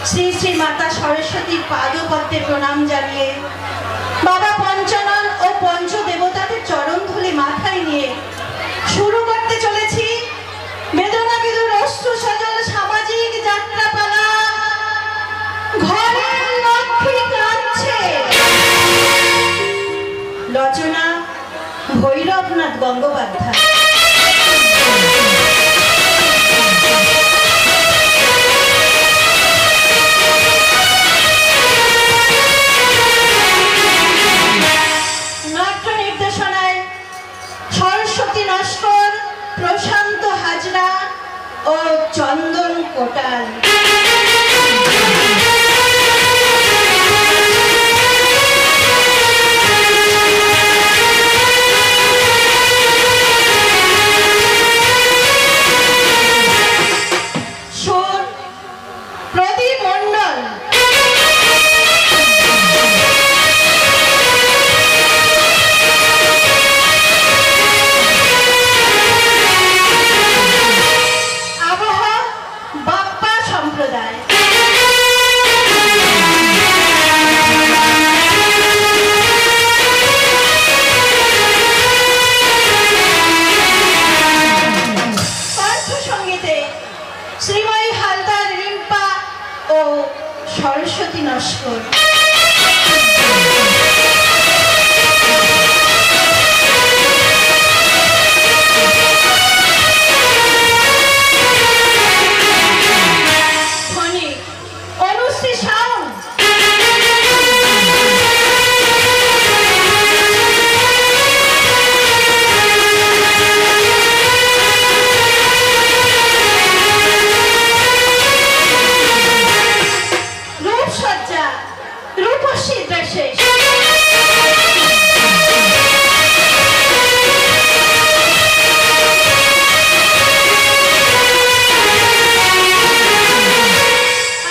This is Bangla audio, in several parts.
শ্রী শ্রী মাতা সরস্বতীর পাদপদ্মে প্রণাম জানিয়ে বাবা পঞ্চানন ও পঞ্চদেবতাদের চরণ ধুলি মাথায় নিয়ে শুরু করতে চলেছি বেদনা বিদুর অশ্রু সজল সামাজিক যাত্রাপালা। ঘরের লক্ষ্মী কাঁদছে। রচনা ভৈরবনাথ গঙ্গোপাধ্যায়। নাট্য নির্দেশনায় সরস্বতী নস্কর, প্রশান্ত হাজরা ও চন্দন কোটাল। সুর প্রদীপ মণ্ডল। আবহ বাপ্পা সম্প্রদায়। কণ্ঠসঙ্গীতে শ্রীময়ী হালদার, রিম্পা ও সরস্বতী নস্কর। ধ্বনি অনুশ্রী সাউন্ড। রূপসজ্জা রূপসী ড্রেসে।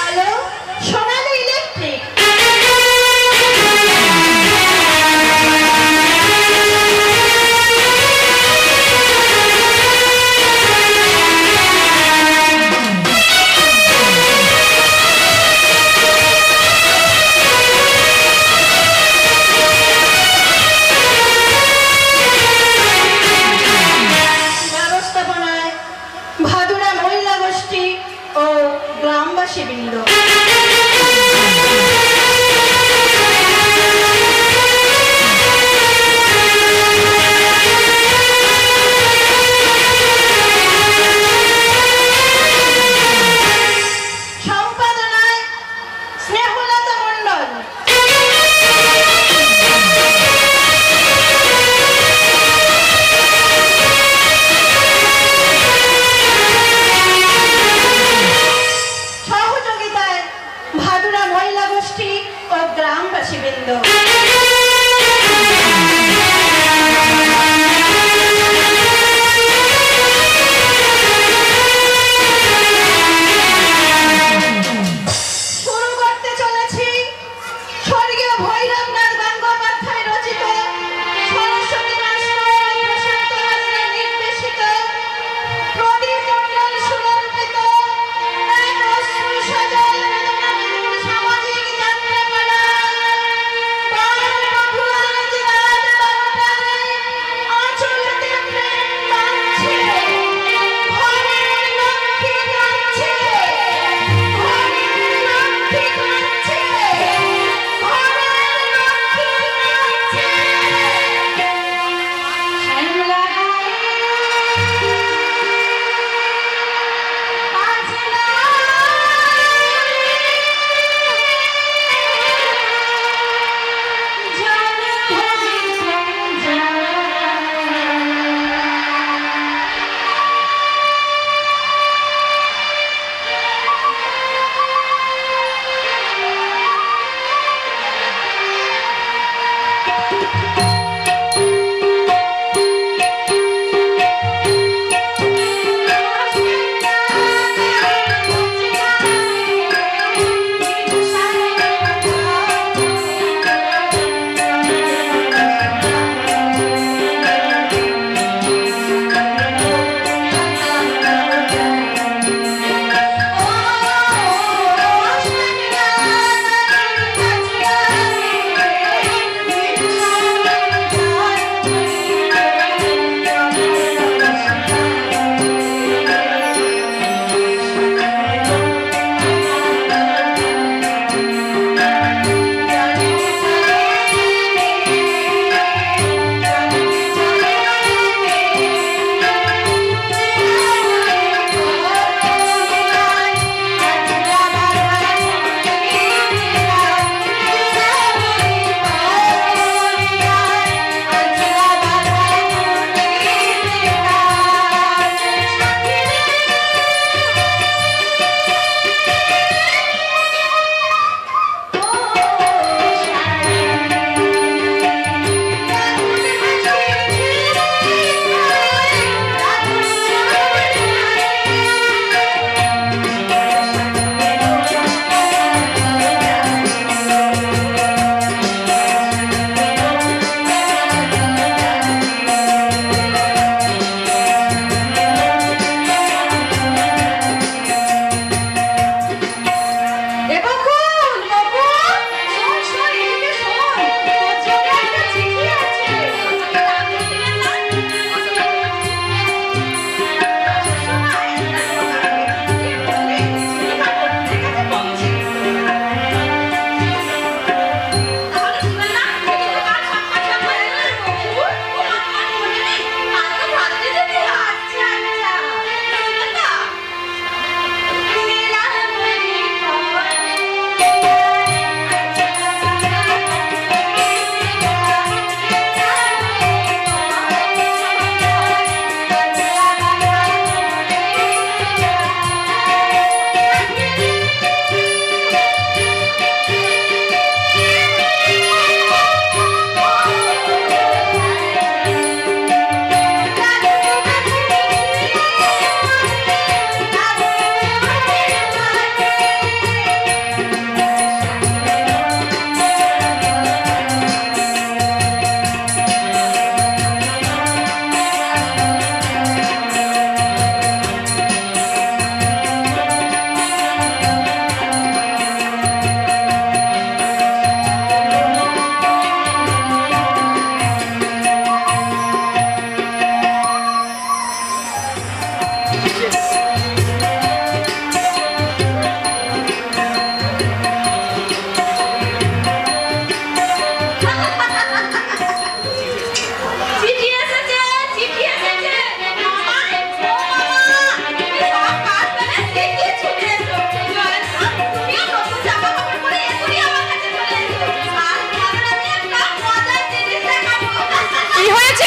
আলো সোনালী ইলেকট্রিক। ব্যবস্থাপনায় ভাদুরা মহিলা গোষ্ঠী ও গ্রামবাসী বৃন্দ। সম্পাদনায় স্নেহলতা মণ্ডল। সহযোগিতায় ভাদুরা মহিলা গোষ্ঠী ও গ্রামবাসী বৃন্দ। শুরু করতে চলেছি স্বর্গীয় ভৈরবনাথ গঙ্গোপাধ্যায় রচিত, সরস্বতী নস্কর, প্রশান্ত হাজরা নির্দেশিত, প্রদীপ মণ্ডল সুরর্পিত এক অশ্রু সজল বেদনাবিধুর সামাজিক যাত্রাপালা।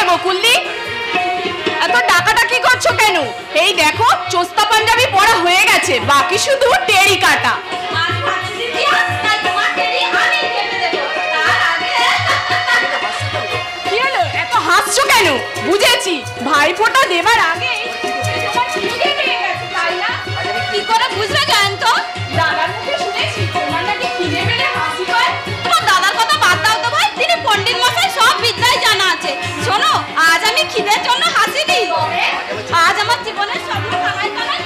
বকুল্লি, এত ডাকাডাকি করছো কেন? এই দেখো চোস্তা পাঞ্জাবি পরা হয়ে গেছে, বাকি শুধু টেরি কাটা। কি হলো, এত হাসছো কেন? বুঝেছি ভাইফোঁটা দেবার আগে কি করে বুঝবে জয়ন্ত? দাদার মুখে শুনেছি তোমার নাকি খিদে পেলে হাসি পায়। তোমার দাদার কথা বাদ দাও তো ভাই, তিনি পণ্ডিত মশাই, সব বিদ্যাই জানা আছে। শোনো, আজ আমি খিদের জন্য হাসিনি, আজ আমার জীবনের স্বপ্ন কানায় কানায়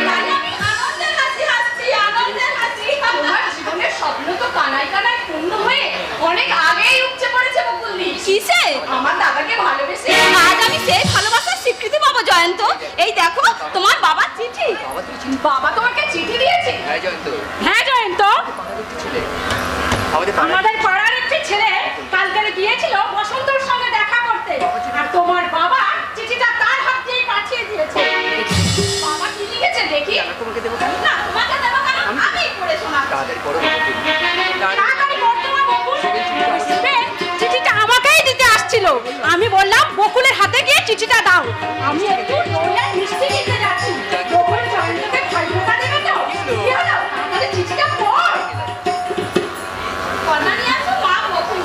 তাই আমি আনন্দের হাসি হাসছি, আনন্দের হাসি। তোমার জীবনের স্বপ্ন তো কানায় কানায় পূর্ণ হয়ে অনেক আগেই উপচে পড়েছে বকুল্লি। কিসে? আমার দাদাকে ভালোবেসে। আজ আমি সেই ভালোবাসার স্বীকৃতি পাবো জয়ন্ত। এই দেখো তোমার বাবার চিঠি। বাবা তোমাকে চিঠি দিয়েছে? হ্যাঁ জয়ন্ত, আমাদের পাড়ার একটি ছেলে কালকে গিয়েছিল বসন্তর সঙ্গে দেখা করতে, আর তোমার বাবা চিঠিটা তার হাত দিয়ে পাঠিয়ে দিয়েছে। বাবা কি লিখেছে দেখি? না তোমাকে দেবো কেন? আমি পড়ে শোনাচ্ছি। চিঠিটা আমাকেই দিতে আসছিল, আমি বললাম বকুলের হাতে গিয়ে চিঠিটা দাও, আমি একটু দই আর মিষ্টি নিতে যাচ্ছি। বকুল জয়ন্তকে ভাইফোঁটা দেবে তো? কি হলো, আমাদের চিঠিটা পড়। কন্যা নিয়ে আসো মা বকুল।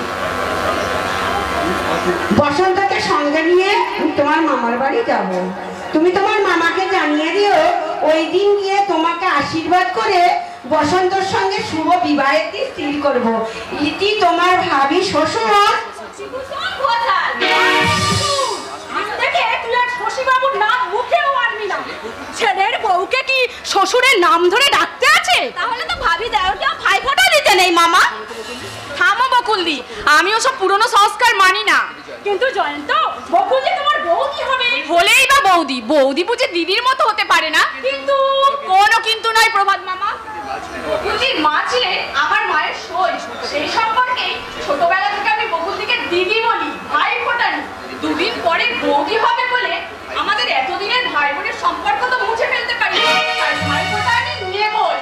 বসন্তকে সঙ্গে নিয়ে তোমার মামার বাড়ি যাব। তুমি তোমার মামাকে জানিয়ে দিও ওই দিন গিয়ে তোমাকে আশীর্বাদ করে বসন্তর সঙ্গে শুভ বিবাহের দিন স্থির করব। ইতি তোমার ভাবি শ্বশুর। ছেলের বউকে কি শ্বশুরের নাম ধরে ডাকতে আছে? তাহলে তো ভাবি দেওরকে ভাইফোঁটা দিতে নেই মামা। থামো বকুলদি, আমি ওসব পুরনো সংস্কার মানি না। কিন্তু জয়ন্ত, বকুলদি তোমার বৌদি হবে। হলেই বা বৌদি, বৌদি বুঝে দিদির মতো হতে পারে না? কিন্তু কোনো কিন্তু নয় প্রভাত মামা। বকুলদির মা ছিলেন আমার মায়ের সই, সেই সম্পর্কে ছোটবেলা থেকে আমি বকুলদিকে দিদি বলি, ভাইফোঁটা নি। দুদিন পরে বৌদি হবে বলে আমাদের এতদিনের ভাই বোনের সম্পর্ক তো মুছে ফেলতে পারি, আর ভাইফোঁটা আমি নেবই।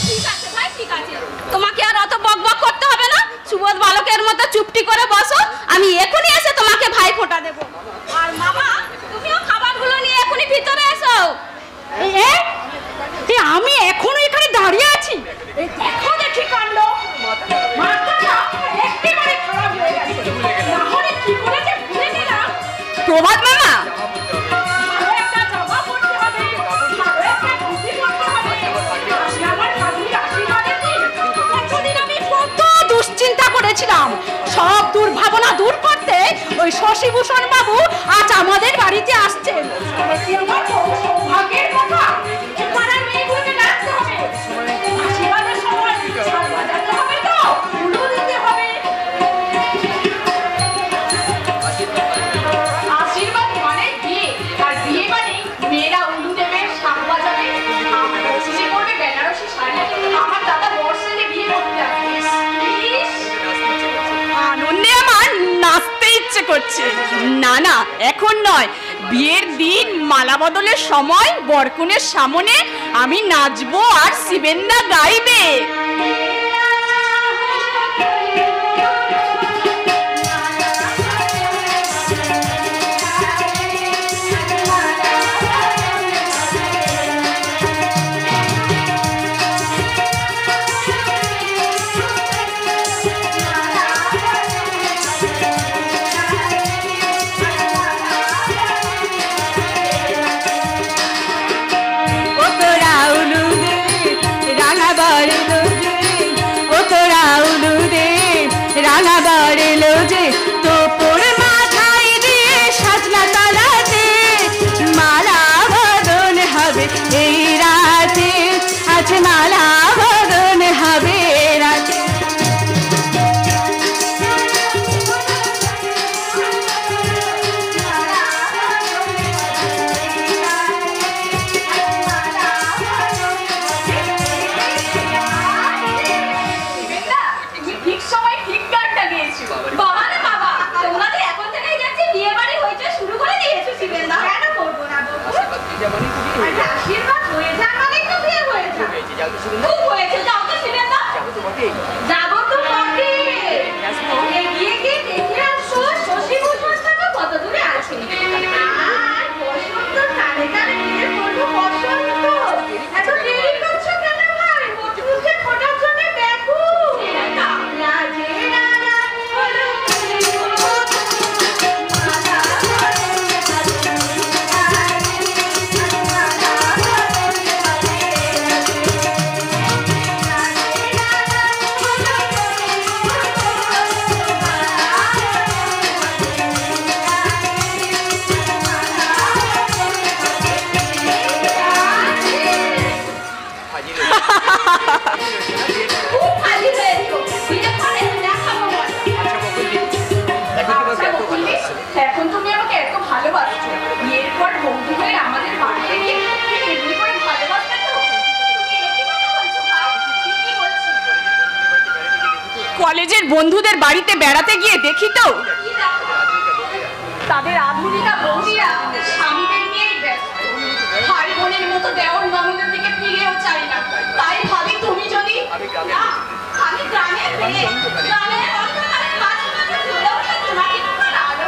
ঠিক আছে ভাই, ঠিক আছে, তোমাকে আর অত বকবক করতে হবে না। সুবোধ বালকের মতো চুপটি করে বসো, আমি এখনই এসে তোমাকে ভাইফোঁটা দেব। আর মামা, তুমিও খাবারগুলো নিয়ে এখনই ভিতরে এসো। আমি এখনো এখানে দাঁড়িয়ে আছি, দেখো দেখি কাণ্ড। মাথাটা একেবারে খারাপ হয়ে গেছে, না হলে কি করে যে ভুলে গেলাম। প্রভাত মামা, দুশ্চিন্তা করেছিলাম, সব দুর্ভাবনা দূর করতে ওই শশীভূষণ বাবু আজ আমাদের বাড়িতে আসছেন। সৌভাগ্যের কথা, পাড়ার মেয়েগুলোকে ডাকতে হবে, আশীর্বাদের সময় বাজাতে হবে, তো উলু দিতে হবে। আশীর্বাদ মানে বিয়ে, আর বিয়ে মানে মেয়েরা উলু দেবে, শাক বাজাবে, বসে পড়বে বেনারসি শাড়ি। আমার দাদা বর্ষে বিয়ে করতে আসবে, আনন্দে আমার নাচতে ইচ্ছে করছে। না না, এখন নয়, বিয়ের দিন মালা বদলের সময় বরকনের সামনে আমি নাচবো আর শিবেন্দা গাইবে। খুব ভালো হয়েছো, বিয়ে করে দেখাবো মনে। আচ্ছা বকুলি, এখন তুমি আমাকে এত ভালোবাসছো, বিয়ের পর বন্ধু হয়ে আমাদের বাড়িতে গিয়ে এমনি করে ভালোবাসবে তো? তুমি একই কথা বলছো ভাই? ঠিকই বলছি। কলেজের বন্ধুদের বাড়িতে বেড়াতে গিয়ে দেখি তো তাদের আধুনিকা বৌদিরা স্বামীদের নিয়েই ব্যস্ত, ভাই বোনের মতো দেওর ননদের দিকে ফিরেও চাই না। তাই ভাবি তুমি যদি না, আমি গ্রামে ফিরে গ্রামের অন্ধকারে মাঝে মাঝে জ্বলে ওঠে জোনাকি পোকার আলো।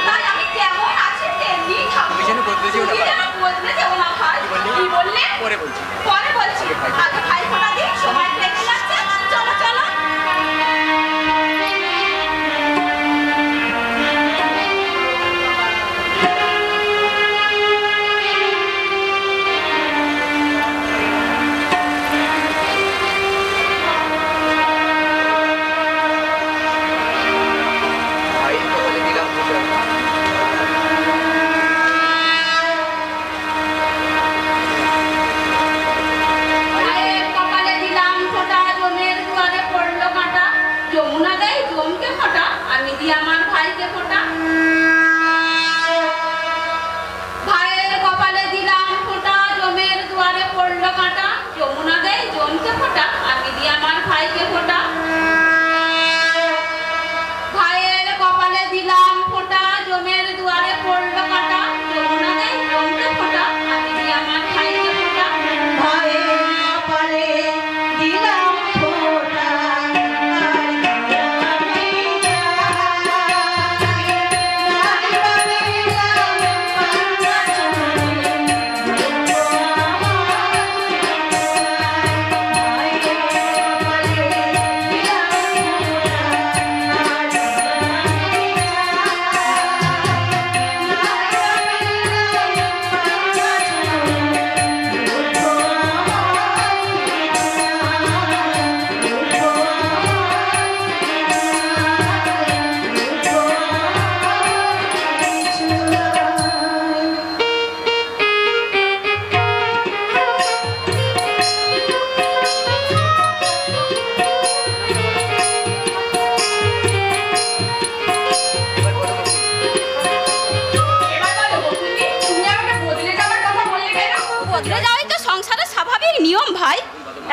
তাই আমি কেমন আছি তেমনিই থাকবো। তুমি যেন বদলে যেও না ভাই। কি বললে? পরে বলছি। আগে ভাই ফোটা দিই, সময় লেগে যাচ্ছে। চলো চলো। আমার ভাইকে ফোটা, ভাইয়ের কপালে দিলাম ফোটা, জমের দুয়ারে পড়লো কাঁটা, যমুনা দেয় জমকে ফোটা, আমি দি আমার ভাইকে ফোটা। ভাইয়ের কপালে দিলাম ফোটা, জমের দুয়ারে পড়লো কাঁটা, যমুনা দেয় জমকে ফোটা, আমি দি আমার ভাইকে ফোটা। ভাইয়ের কপালে দিলাম ফোঁটা,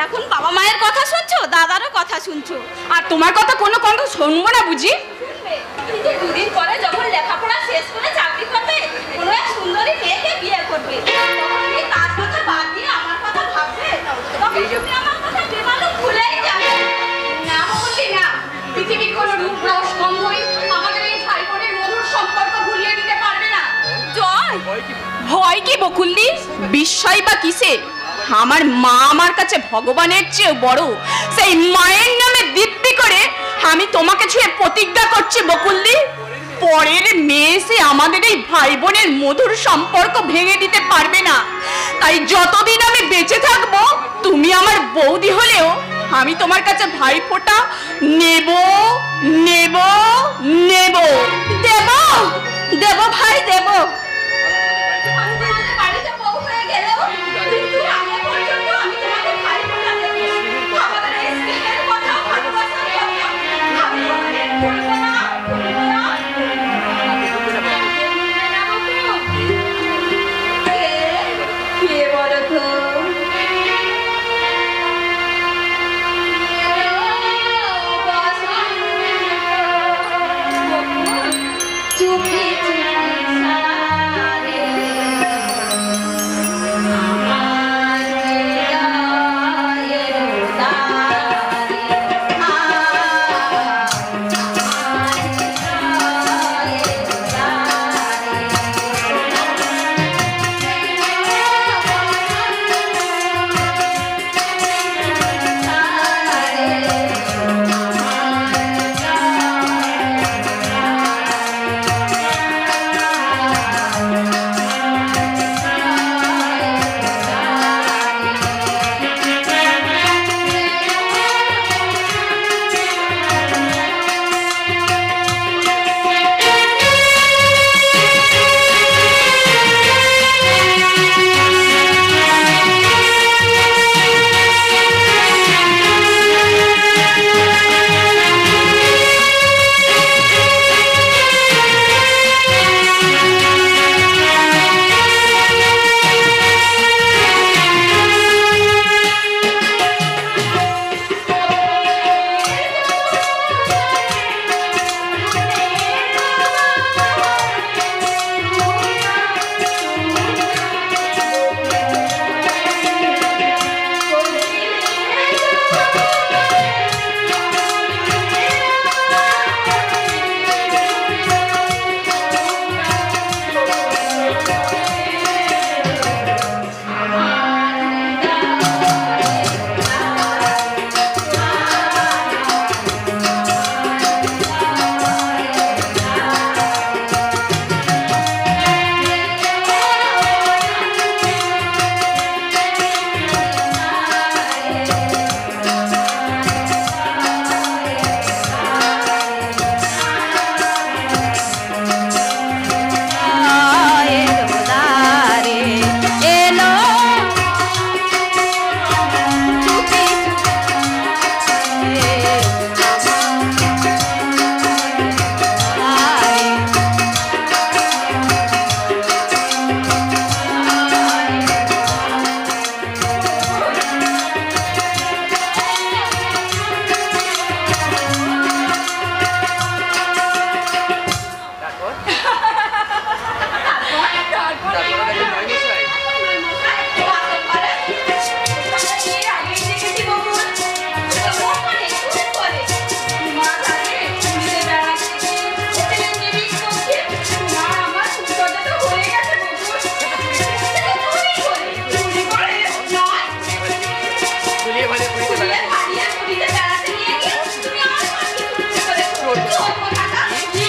এখন বাবা মায়ের কথা শুনছো, দাদারও কথা শুনছো, আর তোমার কথা কোনো কথা শুনবো না বুঝি? দুদিন পরে যখন লেখাপড়া শেষ করে চাকরি করবে, কোনো এক সুন্দরী মেয়েকে বিয়ে করবে, তার কথা বাদ দিয়ে আমার কথা ভাববে, তখন তুমি আমার কথা বেমালুম ভুলেই যাবে। না বললি না, পৃথিবীর কোনো রূপ রস গন্ধই আমাদের এই ভাই বোনের মধুর সম্পর্ক ভুলিয়ে দিতে পারবে না। জয় ভয় কি বকুল্লি, বিস্ময় বা কিসে? আমার মা আমার কাছে ভগবানের চেয়ে বড়, সেই মায়ের নামে দিব্যি করে আমি তোমাকে ছুঁয়ে প্রতিজ্ঞা করছি বকুল্লি, পরের মেয়ে এসে আমাদের এই ভাই বোনের মধুর সম্পর্ক ভেঙে দিতে পারবে না। তাই যতদিন আমি বেঁচে থাকবো, তুমি আমার বৌদি হলেও আমি তোমার কাছে ভাই ফোঁটা নেব নেব নেব, দেব দেব ভাই দেব। চুপি চুপি মানে পুরীতে ফুলের বেড়াতে হাড়িয়া পুরীতে বেড়াতে নিয়ে গিয়ে তুমি আমার সঙ্গে চুরি করে চোর। চোর কোথাকার? কি?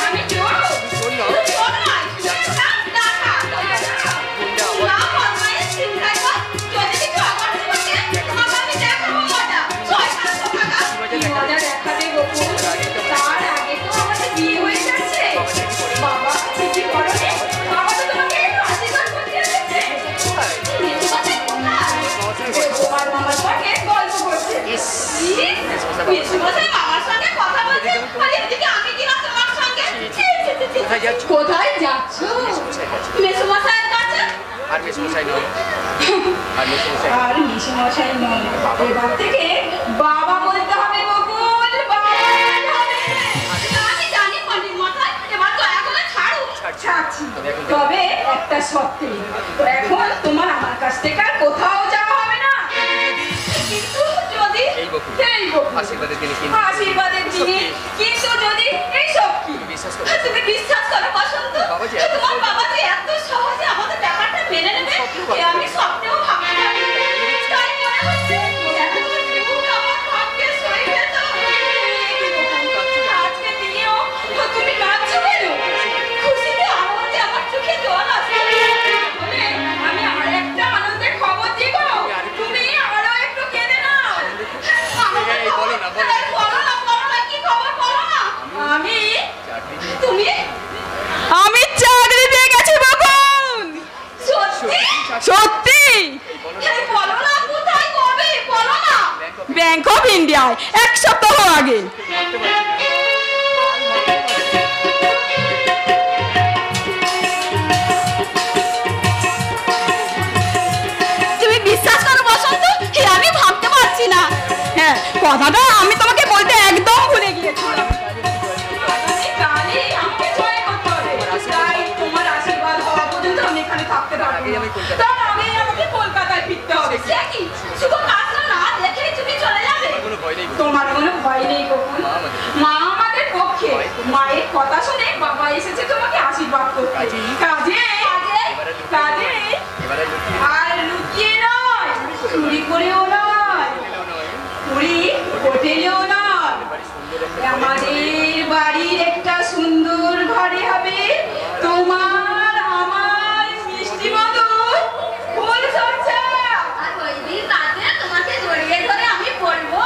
আমি চোর? চোর নও। তুই চোর নয়, চোরের নাম ডাকা। না ফরমাইশ চিন্তায় কর, যদি কিছু অঘটন ঘটে, আমাকে আমি দেখাবো মজা। শয়তান কোথাকার। কি মজা দেখাবে গোকুল? তার আগে তো আমাদের বিয়ে হয়ে যাচ্ছে। বাবা ঠিকই করোনি। বাবা তো তোমাকে একটু আশীর্বাদ করতে এসেছে। মেসো কোথায় কোথায়? তোমার মামার সঙ্গে গল্প করছে। ইস। মেসো কোথায় মামার সঙ্গে কথা বলছে? আর এদিকে আমি কিনা তোমার সঙ্গে? কোথায় যাচ্ছ? কোথায় যাচ্ছ? মেসো মশাইয়ের কাছে। আর মিস মশাই নয়, আর মিস মশাই আর মেসো মশাই নয়। এবার থেকে বাবা বলতে হবে বকুল, বাবা বলতে হবে। আমি জানি পণ্ডিত মশাই, এবার দয়া করে ছাড়ুন। ছাড়ছি। তবে একটা শর্তে, তো এখন তোমার আমার কাছ থেকে আর কোথাও যাওয়া হবে না। কিন্তু যদি এই বকুল। এই বকুল। আশীর্বাদের দিনে কিন্তু আশীর্বাদের দিনে কিন্তু যদি এই সব কি বিশ্বাস করো। তুমি বিশ্বাস করো বসন্ত, বাবা যে তোমার বাবা যে এত সহজে আমাদের ব্যাপারটা মেনে নেবে এ আমি স্বপ্নেও ভাবতে পারিনি। তাই মনে হচ্ছে এতগুলো জীবন আমার ভাগ্যে সই যেত। আজকে দিনেও তুমি কাঁদছো কেন? খুশিতে আনন্দে আমার চোখে জল আসছে। বলে আমি আর একটা আনন্দের খবর দিব, তুমি আরো একটু কেঁদে নাও। এই বলো না, বলো না। বলো না, কি খবর বলো না। আমি চাকরি তুমি আমি চাকরি পেয়ে গেছি বাবুন। সত্যি সত্যি এই বলো না, কোথায় কবে বলো না। ব্যাংক অফ ইন্ডিয়ায় 1 সপ্তাহ আগে। ভাবতে পারছি না। তুমি বিশ্বাস করো বসন্ত, আমি ভাবতে পারছি না। হ্যাঁ, কথাটা আমি তোমাকে বলতে একদম ভুলে গিয়েছিলাম। আগামী কালই আমাকে জয় করতে হবে। তাই তোমার আশীর্বাদ হওয়া পর্যন্ত আমি এখানে থাকতে পারবো না। তার আগেই আমাকে কলকাতায় ফিরতে হবে। সে কি শুধু কাজটা না দেখেই তুমি চলে যাবে? আমার কোনো ভয় নেই। তোমার কোনো ভয় নেই গোকুল। মা আমাদের পক্ষে। মায়ের কথা শুনে বাবা এসেছে তোমাকে আশীর্বাদ করতে। কাজে কাজে এবারে লুকিয়ে আর লুকিয়ে নয়, চুরি করেও নয়, পুরি হোটেলেও নয়, আমাদের বাড়ির একটা সুন্দর ঘরে হবে তোমার আমার মিষ্টি মধুর ফুল সজ্জা। আর ওই দিন রাতে তোমাকে জড়িয়ে ধরে আমি বলবো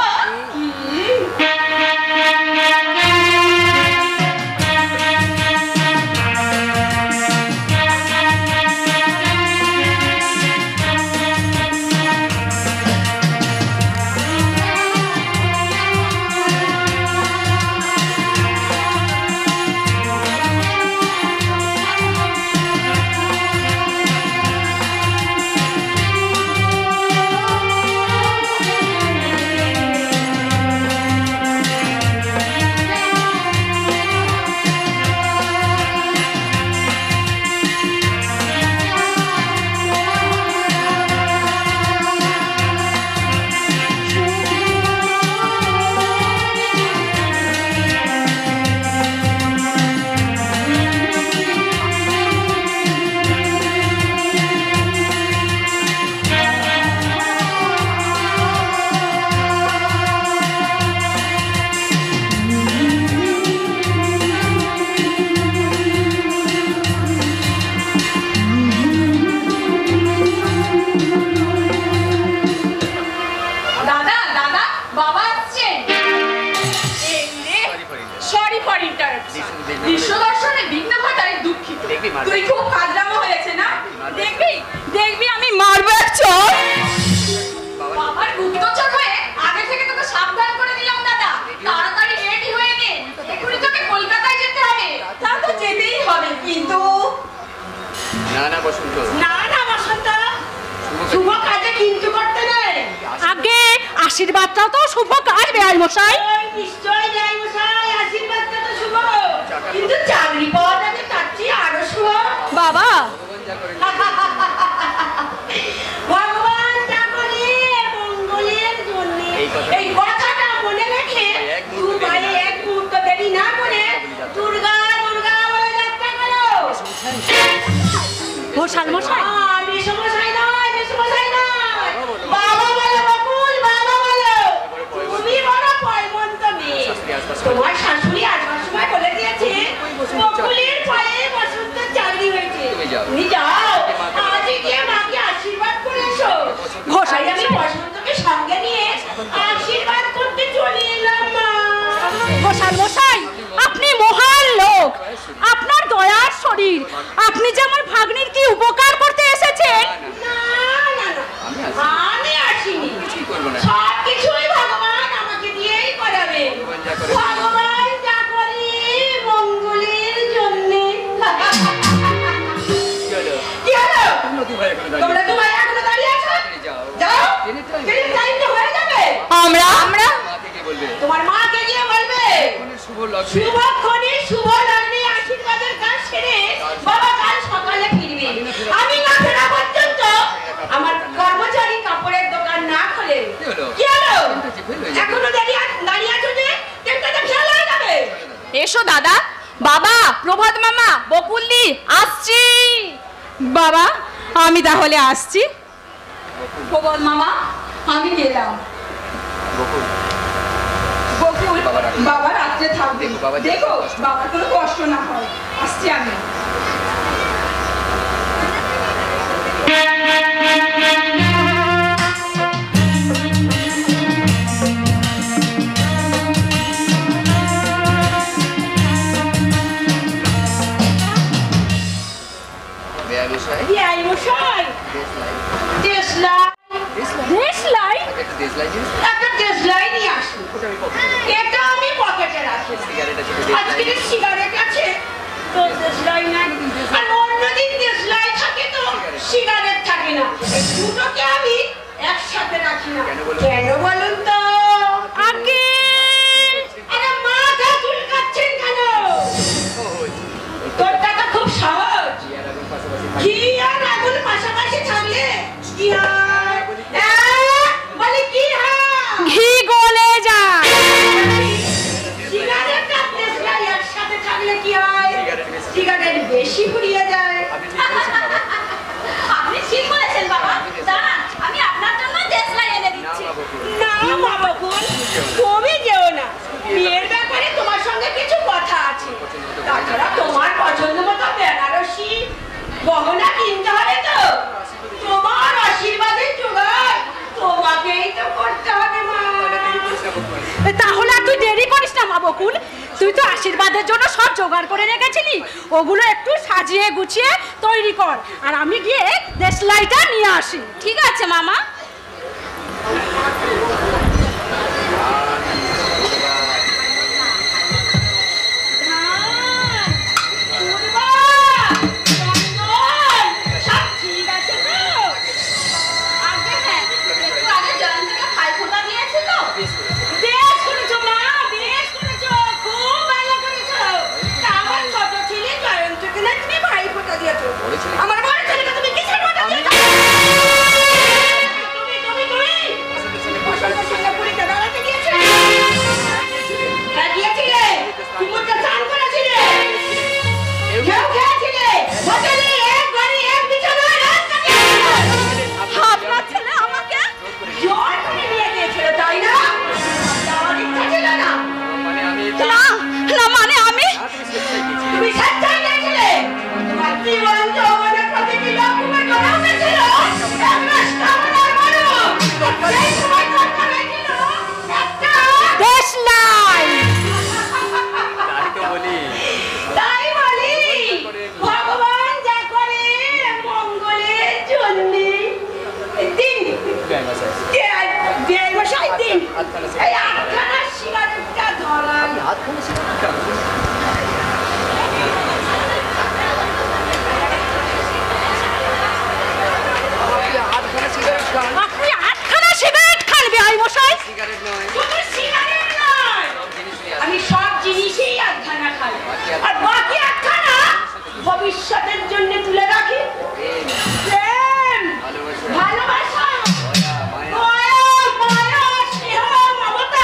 দাদা দাদা বাবা আসছেন। Sorry for interruption. দৃশ্য দর্শনে বিঘ্ন ঘটায় দুঃখিত। দেখবি মারবে। তুই খুব ফাজলামো হয়েছে না? দেখবি দেখবি আমি মারবো এক চড়। বাবার গুপ্তচর হয়ে আগে থেকে তোকে সাবধান করে দিলাম দাদা। তাড়াতাড়ি রেডি হয়ে নে, এক্ষুনি তোকে কলকাতায় যেতে হবে। তা তো যেতেই হবে, কিন্তু না না বসন্ত, না না বসন্ত, শুভ কাজে কিন্তু করতে নেই। আগে আশীর্বাদটাও তো শুভ কাজ বেয়াই মশাই। নিশ্চয় যাই মশাই, আশীর্বাদটা তো শুভ, কিন্তু চাকরি পাওয়া যাবে তার চেয়ে আরো শুভ। বাবা ভগবান যা করে ভগবান চাকরি মঙ্গলের জন্য এই কথা। এই কথাটা মনে রেখে এক মুহূর্ত তুই ভাই এক মুহূর্ত দেরি না করে দুর্গা দুর্গা বলে যাত্রা করো। ঘোষাল মশাই, মেসমশাই নয়, মেসমশাই নয়, বাবা বলো বকুল, বাবা আপনি যে আমার ভাগ্নির কি উপকার করতে এসেছেন? না না না, আমি আসি। আমি আসিনি। কিছুই করবো না। সব কিছুই ভগবান আমাকে দিয়েই করাবে। ভগবান যা করে। ভগবান যা করে মঙ্গলের জন্যে। কি হলো? কি হলো? তোমরা দুই ভাই এখানে দাঁড়িয়ে তোমরা দুই ভাই এখনো দাঁড়িয়ে আছো? যাও। যাও। ট্রেনের টাইম। ট্রেনের টাইম তো হয়ে যাবে। আমরা মাকে গিয়ে বলবে তোমার মাকে গিয়ে বলবে এখনই শুভ লগ্নে শুভক্ষণে শুভ লগ্নে আশীর্বাদের কাজ সেরে বাবা কাল সকালে ফিরবে। আমি না ফেরা পর্যন্ত আমার কর্মচারী কাপড়ের দোকান না খোলে। কি হলো? কি হলো? ট্রেনটা যে ফেল হয়ে যাবে। এখনো দাঁড়িয়ে আছো যে? ট্রেনটা তো ফেল হয়ে যাবে। এসো দাদা। বাবা, প্রভাত মামা, বকুলদি, আসছি। বাবা, আমি তাহলে আসছি। প্রভাত মামা, আমি গেলাম। বকুল, বকুল, বাবা রাত্রে- বাবা রাত্রে থাকবে। দেখো, বাবা যেন দেখো কষ্ট না বাবার কোনো কষ্ট না হয়। আসছি আমি। বেয়াই মশাই, বিয়াই মশাই, দেশলাই। দেশলাই, দেশলাই? দেশলাই? একটা দেশলাই জিনিস? একটা দেশলাই নিয়ে আসুন। ওটা আমি পকেটে রাখি। এটা আমি পকেটে রাখি। সিগারেট আছে তো আজকে দেশলাই। সিগারেট আছে তো দেশলাই নাই, আর অন্যদিন দেশলাই থাকে তো সিগারেট থাকে না। এই দুটোকে আমি একসাথে রাখি না। কেন বলুন? কেন বলুন তো? আগে আরে মাথা চুলকাচ্ছেন কেন? ওই, তোরটা তো খুব সহজ। কি আর এখন পাশাপাশি থাকি। ঘি আর আগুন পাশাপাশি থাকলে কি হয়? বলে কি হয়? ঘি গলে যায়। সিগারেট আর দেশলাই একসাথে থাকলে কি হয়? সিগারেট বেশি। সিগারেট বেশি ফুরিয়ে যায়। আপনি ঠিক বলেছেন বাবা। আপনি ঠিক বলেছেন বাবা। দাঁড়ান, আমি আপনার জন্য দেশলাই এনে না দিচ্ছি। মা বকুল। না মা বকুল, তুমি যেও না। বিয়ের ব্যাপারে তোমার সঙ্গে কিছু কথা আছে। তাছাড়া তোমার পছন্দ মতো বেনারসি গহনা কিনতে হবে তো। তোমার আশীর্বাদের জোগাড় তোমাকেই তো করতে হবে মা। তাহলে আর তুই দেরি করিস না মা বকুল। তুই তো আশীর্বাদের জন্য সব জোগাড় করে রেখেছিলি, ওগুলো একটু সাজিয়ে গুছিয়ে তৈরি কর, আর আমি গিয়ে দেশলাইটা নিয়ে আসি। ঠিক আছে মামা। সব ঠিক আছে তো? আগে হ্যাঁ, একটু আগে জয়ন্তীকে ভাইফোঁটা দিয়েছি তো। বেশ করেছে। বেশ করেছো মা, বেশ করেছো, খুব ভালো করেছো। তা আমার ছোট ছেলে জয়ন্তকে না তুমি ভাইফোঁটা দিয়েছো। বড় ছেলে? আমার বড় ছেলেকে তুমি কিসের ফোঁটা দিয়েছো? তুমি বসন্তের সঙ্গে পুরীতে বেড়াতে গিয়েছিলে? হ্যাঁ, গিয়েছিলে। কুমোরটা চান করেছিলে। কেউ খেয়েছিলে। হোটেলে এক ঘরে এক বিছানায় রাত কাটিয়েছিলে। আপনার ছেলে আমাকে জোর করে নিয়ে গিয়েছিল, তাই না? যাওয়ার ইচ্ছা ছিল না? মানে আমি না না মানে আমি না, তুমি স্বেচ্ছায় গিয়েছিলে। তুমি স্বেচ্ছায় গিয়েছিলে? তোমার জীবন যৌবনের প্রতিটি রকমের গড়ে উঠেছিল এক রাষ্ট্রভাবনার মানুষ। সেই সময় দরকার হয়েছিল একটা। দেশলাই। তাই তো বলি। তাই বলি, ভগবান যা করে মঙ্গলের জন্যে। দিন বেয়াই মশাই। দেড় মশাই দিন আটখানা এই আটখানা সিগারেটটা ধরান। হাতখানা সিগারেট কেন? আপনি হাতখানা সিগারেট খান। আপনি 8খানা সিগারেট খান বেআই মশাই। সিগারেট নয়, শুধু সিগারেট নয়, সব জিনিস নিয়ে আসুন। আমি সব জিনিসই আটখানা খাই, আর বাকি আটখানা ভবিষ্যতের জন্য তুলে রাখি। প্রেম, প্রেম, ভালোবাসা, ভালোবাসা, দয়া, মায়া, মায়া, মায়া, স্নেহ, মমতা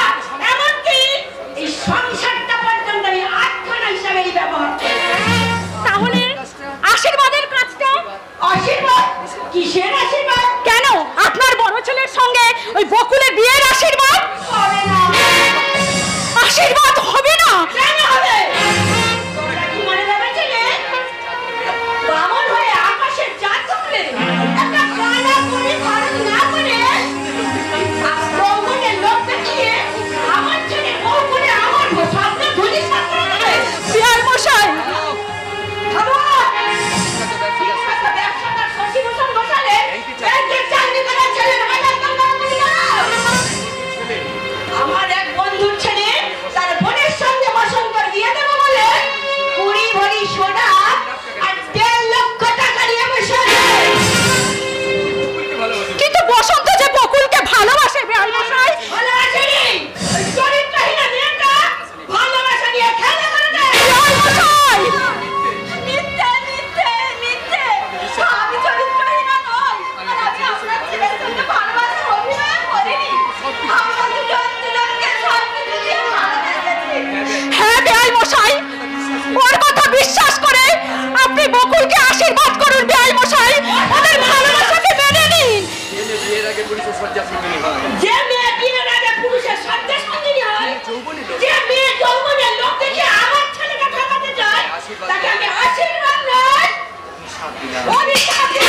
ভবিষ্যতে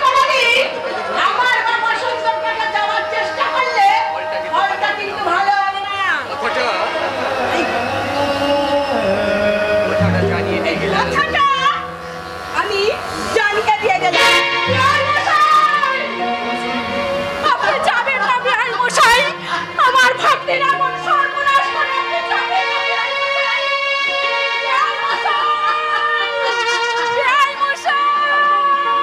কোনোদিন আমার বা বসন্তের কাছে যাওয়ার চেষ্টা করলে ফলটা কিন্তু ভালো হবে না। কথাটা জানিয়ে দিয়ে গেলাম। কথাটা আমি জানিয়ে দিয়ে গেলাম। আপনি যাবেন না বিআই মশাই, আমার ভাগ্নের এমন সর্বনাশ করে আপনি যাবেন না বিআই মশাই। বিআই মশাই, বিআই মশাই।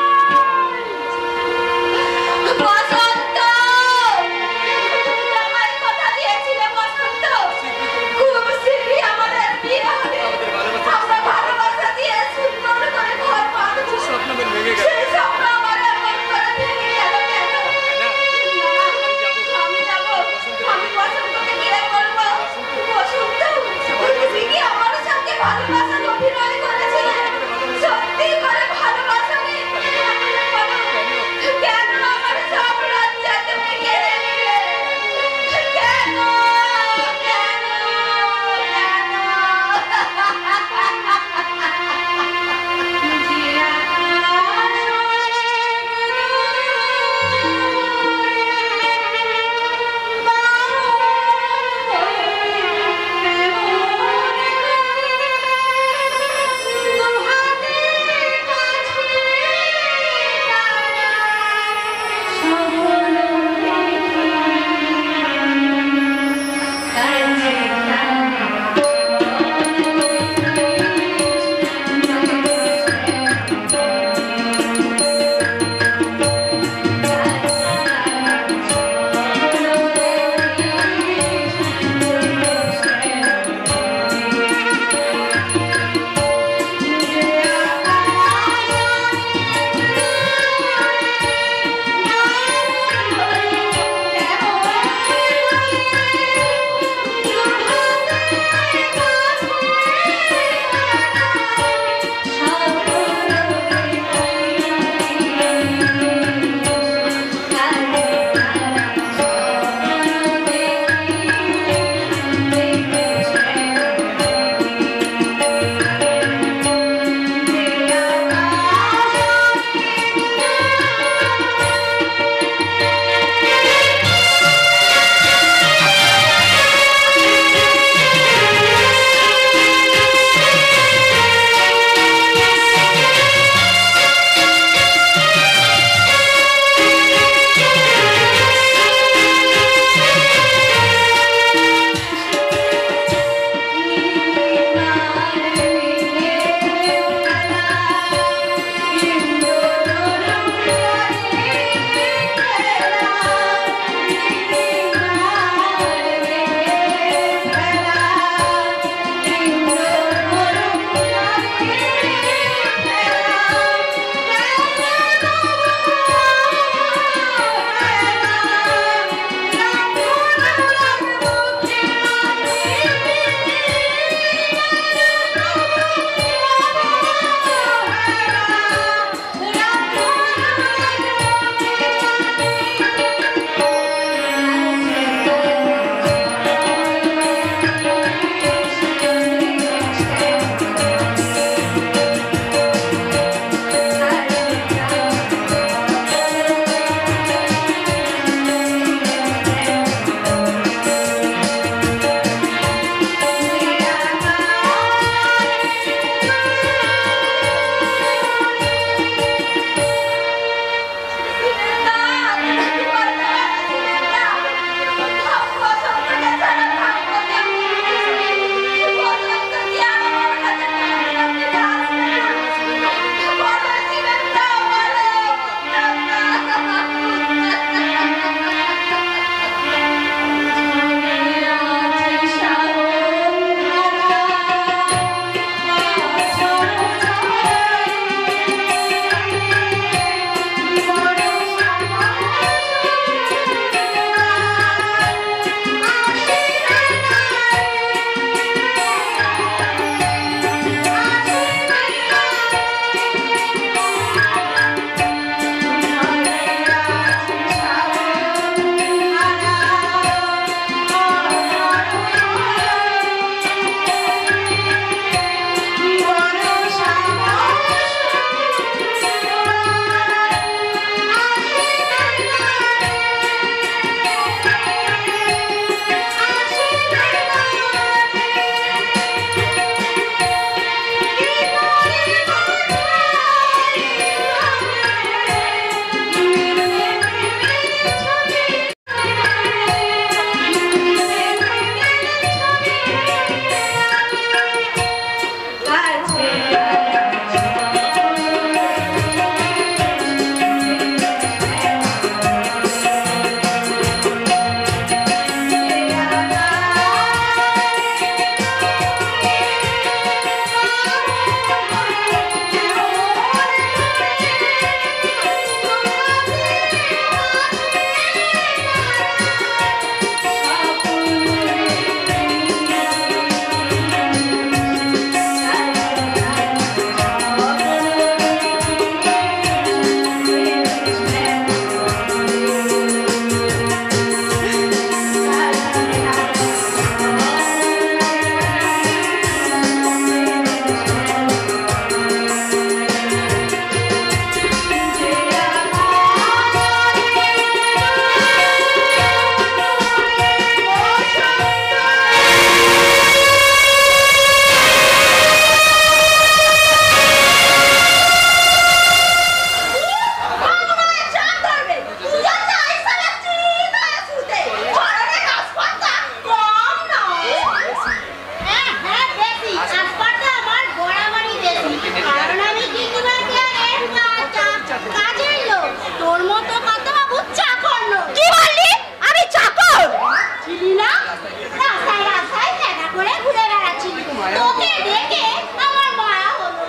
তোকে দেখে আমার মায়া হলো।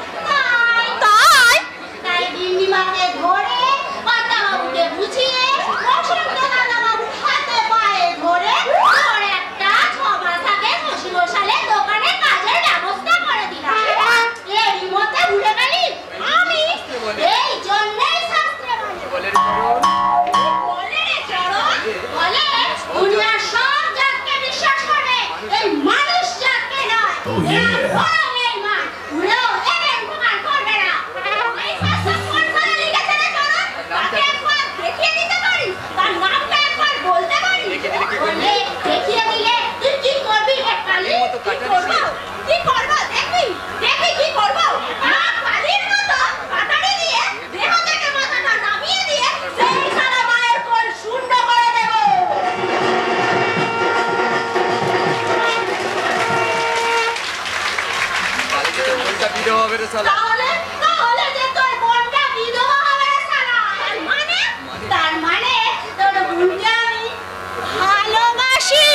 তাই গিন্নিমাকে ধরে কর্তাবাবুকে বুঝিয়ে বসন্ত দাদাবাবু হাতে পায়ে ধরে ওর একটা 6 মাস আগে শ্বশুরমশাইয়ের দোকানে কাজের ব্যবস্থা করে দিলাম। এরই মধ্যে ভুলে গেলি আমি এই জন্যই শাস্ত্রে বলে রে চরণ, বলে দুনিয়ার সব জাতকে বিশ্বাস করে, এই মানুষ জাতকে নয়। বরং এই মা ভুলেও এদের উপকার করবে না। এই শাস্ত্র কোন ঘরে লিখেছে রে চরণ? তাকে একবার দেখিয়ে দিতে পারি, তার নামটা একবার বলতে পারি? বলে দেখিয়ে দিলে তুই কি করবি হে কালী? কি করবো? কি করবো? দেখবি কি করবো? কালীর মতো কাটারি দিয়ে দেহ থেকে মাথাটা নামিয়ে দিয়ে সেই সারা মায়ের কোল শূন্য করে দেবো। তাহলে যে তোর বোনটা বিধবা হবে রে শালা। তার মানে তোর বোনকে আমি ভালোবাসি।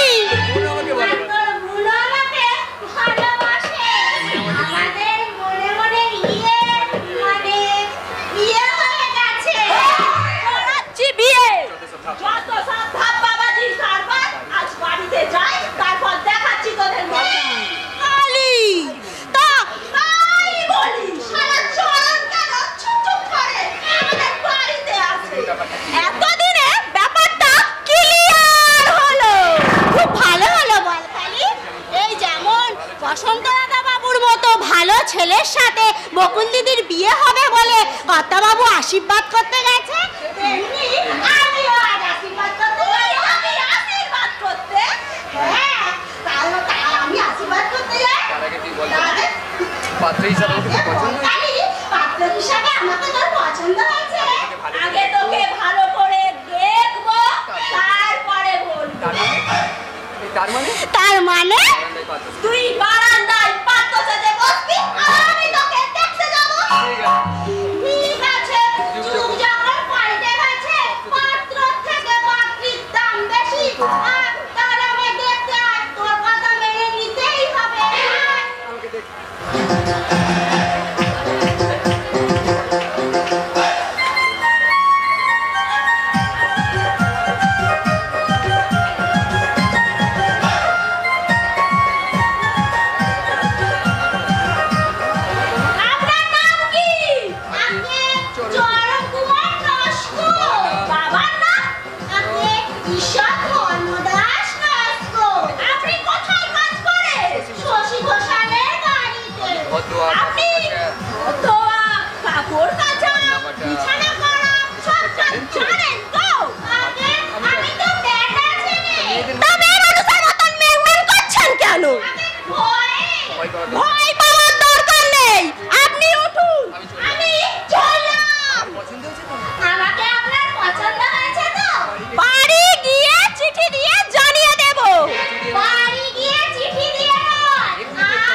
আর তোর বোন আমাকে ভালোবাসে। আমাদের মনে মনে বিয়ে হয়ে গেছে। করাচ্ছি বিয়ে। যত সব ভাব বাবাজির কারবার, আজ বাড়িতে যাই, তারপর দেখাচ্ছি তোদের মজা। কালী তাই বলি, সারা চরণ কেন চুপ করে আমাদের বাড়িতে আসে? এতদিনে ব্যাপারটা ক্লিয়ার হলো, খুব ভালো হলো বল কালী। এই যেমন বসন্ত দাদা বাবুর মতো ভালো ছেলের সাথে বকুল দিদির বিয়ে হবে বলে কর্তাবাবু আশীর্বাদ করতে গেছে, তেমনি আমিও আজ আশীর্বাদ করতে যাই। আমি আশীর্বাদ করতে? হ্যাঁ, তাহলে আমি আশীর্বাদ করতে যাই। তাহলে পাত্র হিসাবে ওকে পছন্দ কালী, পাত্র হিসাবে আমাকে তোর পছন্দ হয়েছে? আগে তোকে ভালো করে দেখবো, তারপরে বলবো। তার মানে তুই বারান্দায় পাত্র সেজে বসবি, আর আমি তোকে দেখতে যাবো। ঠিক আছে, যুগ যখন পাল্টে গেছে, পাত্র থেকে পাত্রীর দাম বেশি। আর তাহলে আমায় দেখতে আয়, তোর কথা মেনে নিতেই হবে। আপনার নাম কি? আপনি চরণ কুমার নস্কর। বাবার নাম? আপনি ঈশ্বর ধর্মদাস নস্কর। আপনি কোথায় কাজ করেন? শশী ঘোষালের বাড়িতে। আপনি ধোয়া, কাপড় কাচা, বিছানা করা সব কাজ জানেন তো? আমি তো বেটা ছেলে। তবে মানুষের মতন মেঘমেঘ করছেন কেন? ভয় পাওয়ার দরকার নেই, আপনি উঠুন। আমি চললাম। আমাকে আপনার পছন্দ হয়েছে তো? বাড়ি গিয়ে চিঠি দিয়ে জানিয়ে দেব। বাড়ি গিয়ে চিঠি দিয়ে নয়,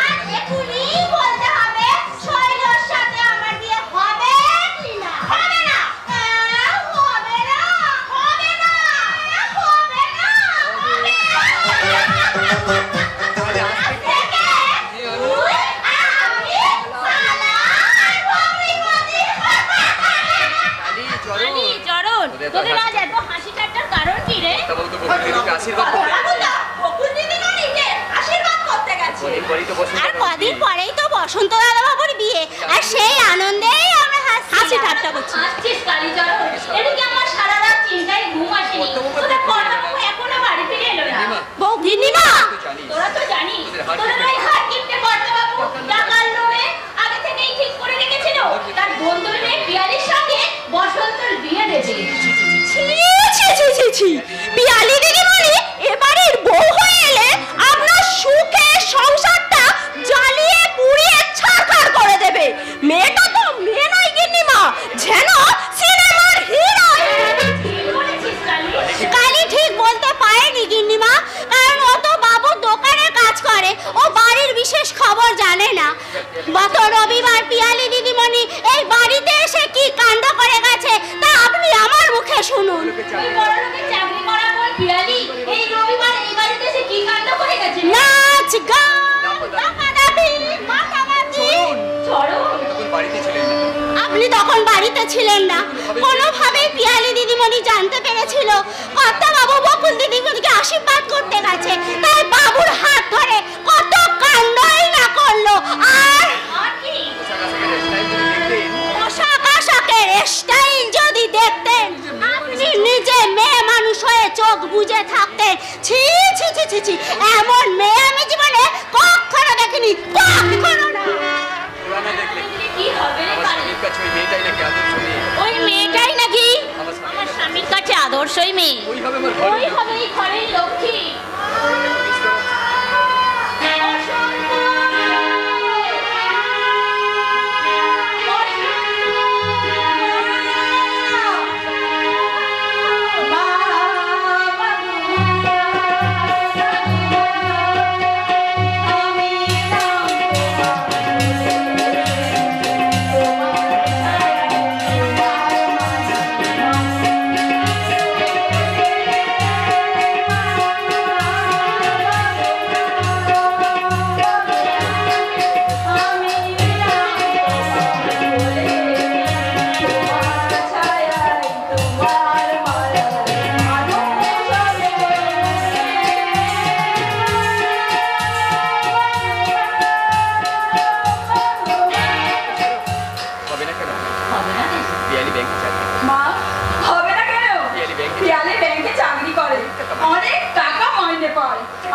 আজ এখনই বলতে হবে শৈলর সাথে আমার বিয়ে হবে কি না? হবে না। হবে না। হবে না। হবে না। হবে না। আজ থেকে তুই, আমি, শালা আর বৌরিমতি। কালী, চরণ, তোদের আজ এত হাসি ঠাট্টার কারণ কি রে? আশীর্বাদ করবে। বকুল দিদি নানিকে আশীর্বাদ করতে গেছে। আর কদিন পরেই তো বসন্ত দাদা বাবুর বিয়ে, আর সেই আনন্দেই আমরা হাসি ঠাট্টা করছি। আসছিস কালীচরণ, এদিকে আমার সারা রাত চিন্তায় ঘুম আসেনি। তোদের কর্তাবাবু এখনো বাড়ি ফিরে এলো না। বউ গিন্নিমা, তোরা তো জানিস, তোদের ওই হাত কিপটে কর্তাবাবু টাকার লোভে আগে থেকেই ঠিক করে রেখেছিল তার বন্ধুর মেয়ে পিয়ালির সঙ্গে বসন্তর বিয়ে দেবে। পিয়ালি দিদিমণি এবারের বউ হয়ে এলে আপনার সুখে সংসারটা জ্বালিয়ে পুড়িয়ে ছারখার করে দেবে। মেয়েটা তো মেয়ে নয় গিন্নিমা, যেন সিনেমার হিরোইন। ঠিক বলেছিস কালী। কালী ঠিক বলতে পারেনি গিন্নিমা, কারণ ও তো বাবুর দোকানে কাজ করে, ও বাড়ির বিশেষ খবর জানে না। গত রবিবার পিয়ালি দিদিমণি এই বাড়িতে এসে কি কাণ্ড করে গেছে তা আপনি আমার মুখে শুনুন। ওই বড় লোকের চাকরি করা বল পিয়ালি এই রবিবার এই বাড়িতে এসে কি কাণ্ড করে গেছে? নাচ গান, দাপাদাপি, তখন বাড়িতে ছিলেন না। কোনোভাবেই পিয়ালি দিদিমণি জানতে পেরেছিল কর্তা বাবু বকুল দিদিমণিকে আশীর্বাদ করতে গেছে, তাই বাবুর হাত ধরে কত কাণ্ডই না করলো। আর পোশাক আশাকের স্টাইল যদি দেখতেন, আপনি নিজে মেয়ে মানুষ হয়ে চোখ বুজে থাকতেন। ছি ছি ছি ছি ছি, এমন মেয়ে আমি জীবনে কখনো দেখিনি, কখনো না। কি হবে রে ওই মেয়েটাই নাকি আমার স্বামীর কাছে আদর্শই মেয়ে, ওই হবে এই ঘরের লক্ষ্মী।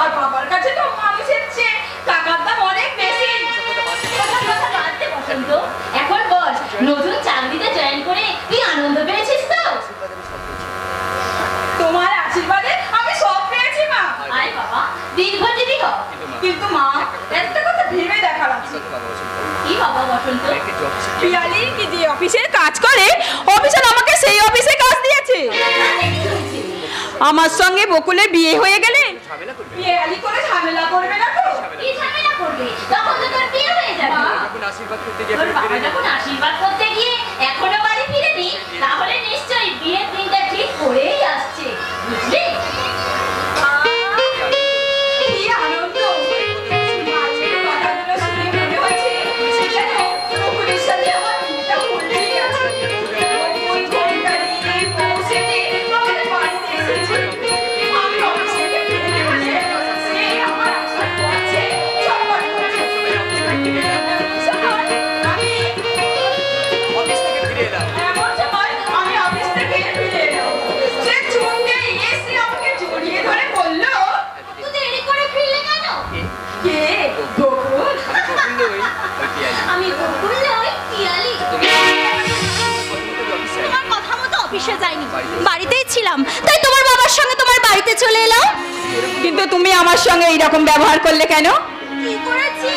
আর বাবার কাছে তো মানুষের চেয়ে টাকার দাম অনেক বেশি। এখন বল, নতুন চাকরিতে জয়েন করে তুই আনন্দ পেয়েছিস তো? তোমার আশীর্বাদে আমি সব পেয়েছি মা। আয় বাবা, দীর্ঘজীবী হ। কিন্তু মা, একটা কথা ভেবে দেখার আছে। কি বাবা বসন্ত? পিয়ালি কি যে অফিসের কাজ করে, অফিসার আমাকে সেই অফিসে কাজ দিয়েছে। আমার সঙ্গে বকুলের বিয়ে হয়ে গেলে পিয়ালি করে ঝামেলা করবে না তো? কি ঝামেলা করবে? তখন তো তোর বিয়ে হয়ে যাবে। তোর বাবা যখন আশীর্বাদ করতে গিয়ে এখনো বাড়ি ফিরেনি, তাহলে নিশ্চয়ই বিয়ের দিনটা ঠিক করেই আসছে, বুঝলি? কি আনন্দ! আজকের কথাগুলো শুনে মনে হচ্ছে যেন বকুলের সাথে আমার বিয়েটা হলেই আছে। বকুল ঘড়িটারি পৌঁছে আমাদের বাড়িতে এসেছে। আমি অফিস থেকে ফিরে বসে সে আমার আশা করছে, চটপট করছে। আমি অফিস থেকে ফিরে এলাম। এমন সময় আমি অফিস থেকে ফিরে এলাম। সে চমকে এসে আমাকে জড়িয়ে ধরে বলল, তুই দেরি করে ফিরলে কেন? কে? বকুল? আমি বকুল নই, পিয়ালি। তোমার কথা মতো অফিসে যাইনি, বাড়িতেই ছিলাম, তাই তোমার বাবার সঙ্গে তোমার বাড়িতে চলে এলাম। কিন্তু তুমি আমার সঙ্গে এইরকম ব্যবহার করলে কেন? কি করেছি?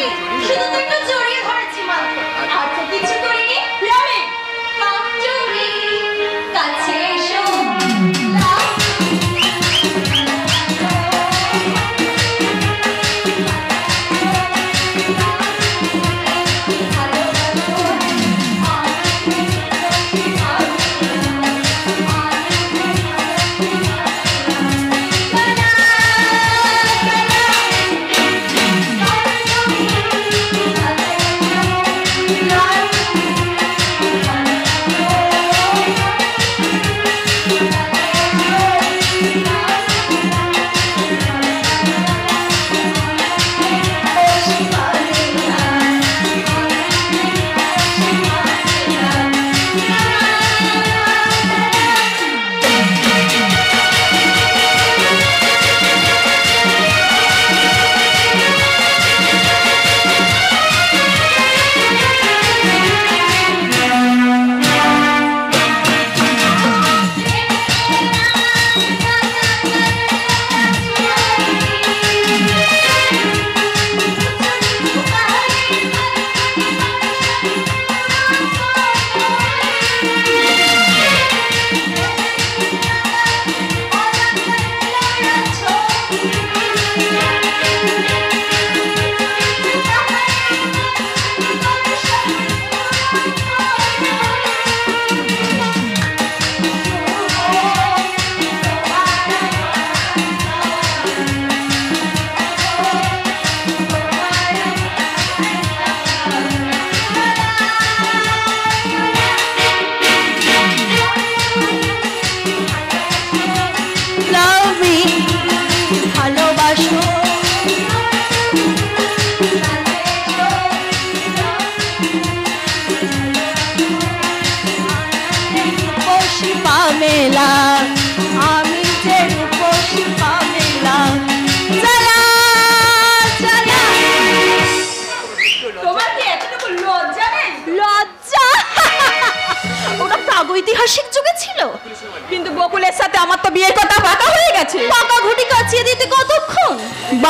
শুধু তো একটু জড়িয়ে ধরেছি মাত্র, আর তো কিছু করিনি। রবি, কাঞ্চুরি, কাছে এসো। Thank you.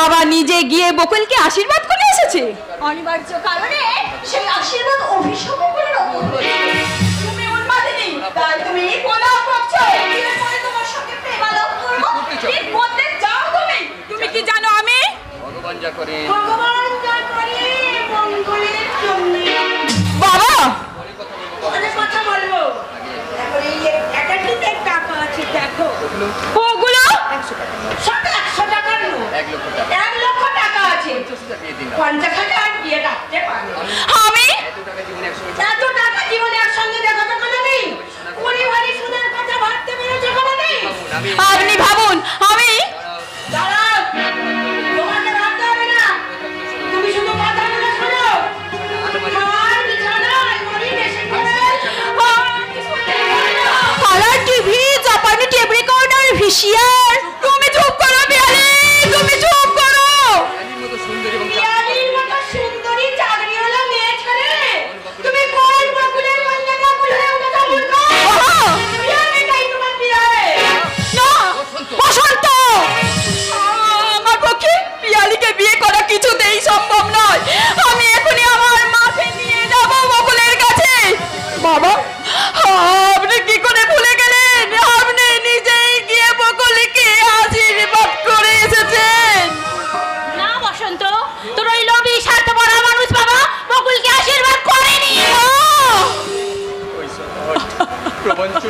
বাবা নিজে গিয়ে বকুলকে আশীর্বাদ করে এসেছে। অনিবার্য কারণে সেই আশীর্বাদ অভিশাপ করে রকম তুমি উন্মাদিনী, তাই তুমি কোলা করছো বিয়ের পরে তোমার সঙ্গে প্রেমালাপ করব। কি করতে চাও তুমি? তুমি কি জানো আমি ভগবান যা করে ভগবান যা করে মঙ্গলের জন্য। বাবা অনেক কথা বলবো। এখন এই একাধিক টাকা আছে দেখো, ওগুলো 100 টাকার নোট, 1 লক্ষ টাকা 1 লক্ষ টাকা আছে, 50,000 দিয়ে দিন 50,000 আর দিয়ে রাখতে পারবে। আমি এত টাকা জীবনে একসঙ্গে এত টাকা জীবনে একসঙ্গে দেখা তো কোনোদিন, কুড়ি ভারি সুদের কথা ভাবতে পেরেছো কোনোদিন? আমি আপনি ভাবুন আমি দাঁড়াও, তোমাকে ভাবতে হবে না, তুমি শুধু কথাগুলো শোনো। আমার বিছানায় মরিন এসে পড়ে, কালার টিভি, জাপানি টেপ রেকর্ডার, ভিসিআর। তুমি চুপ করো পিয়ালি, তুমি চুপ করো। রানীর মতো সুন্দর এবং পিয়ালির মতো সুন্দরী চাকরিওয়ালা মেয়ে ছেড়ে তুমি কোন বকুলের মধ্যে বকুল হয়ে উঠেছো মূর্খ? পিয়ালিটাই তোমার পিয়ালে। না বসন্ত, আমার পক্ষে পিয়ালিকে বিয়ে করা কিছুতেই সম্ভব নয়। আমি এখনই আমার মাকে নিয়ে যাব বকুলের কাছে। বাবা আপনি কি করে ভুলে গেলেন? আপনি নিজেই গিয়ে বকুলকে আশীর্বাদ করে এসেছেন। না বসন্ত, তোর ওই লোভী স্বার্থপর মানুষ বাবা বকুলকে আশীর্বাদ করেনি। প্রবঞ্চ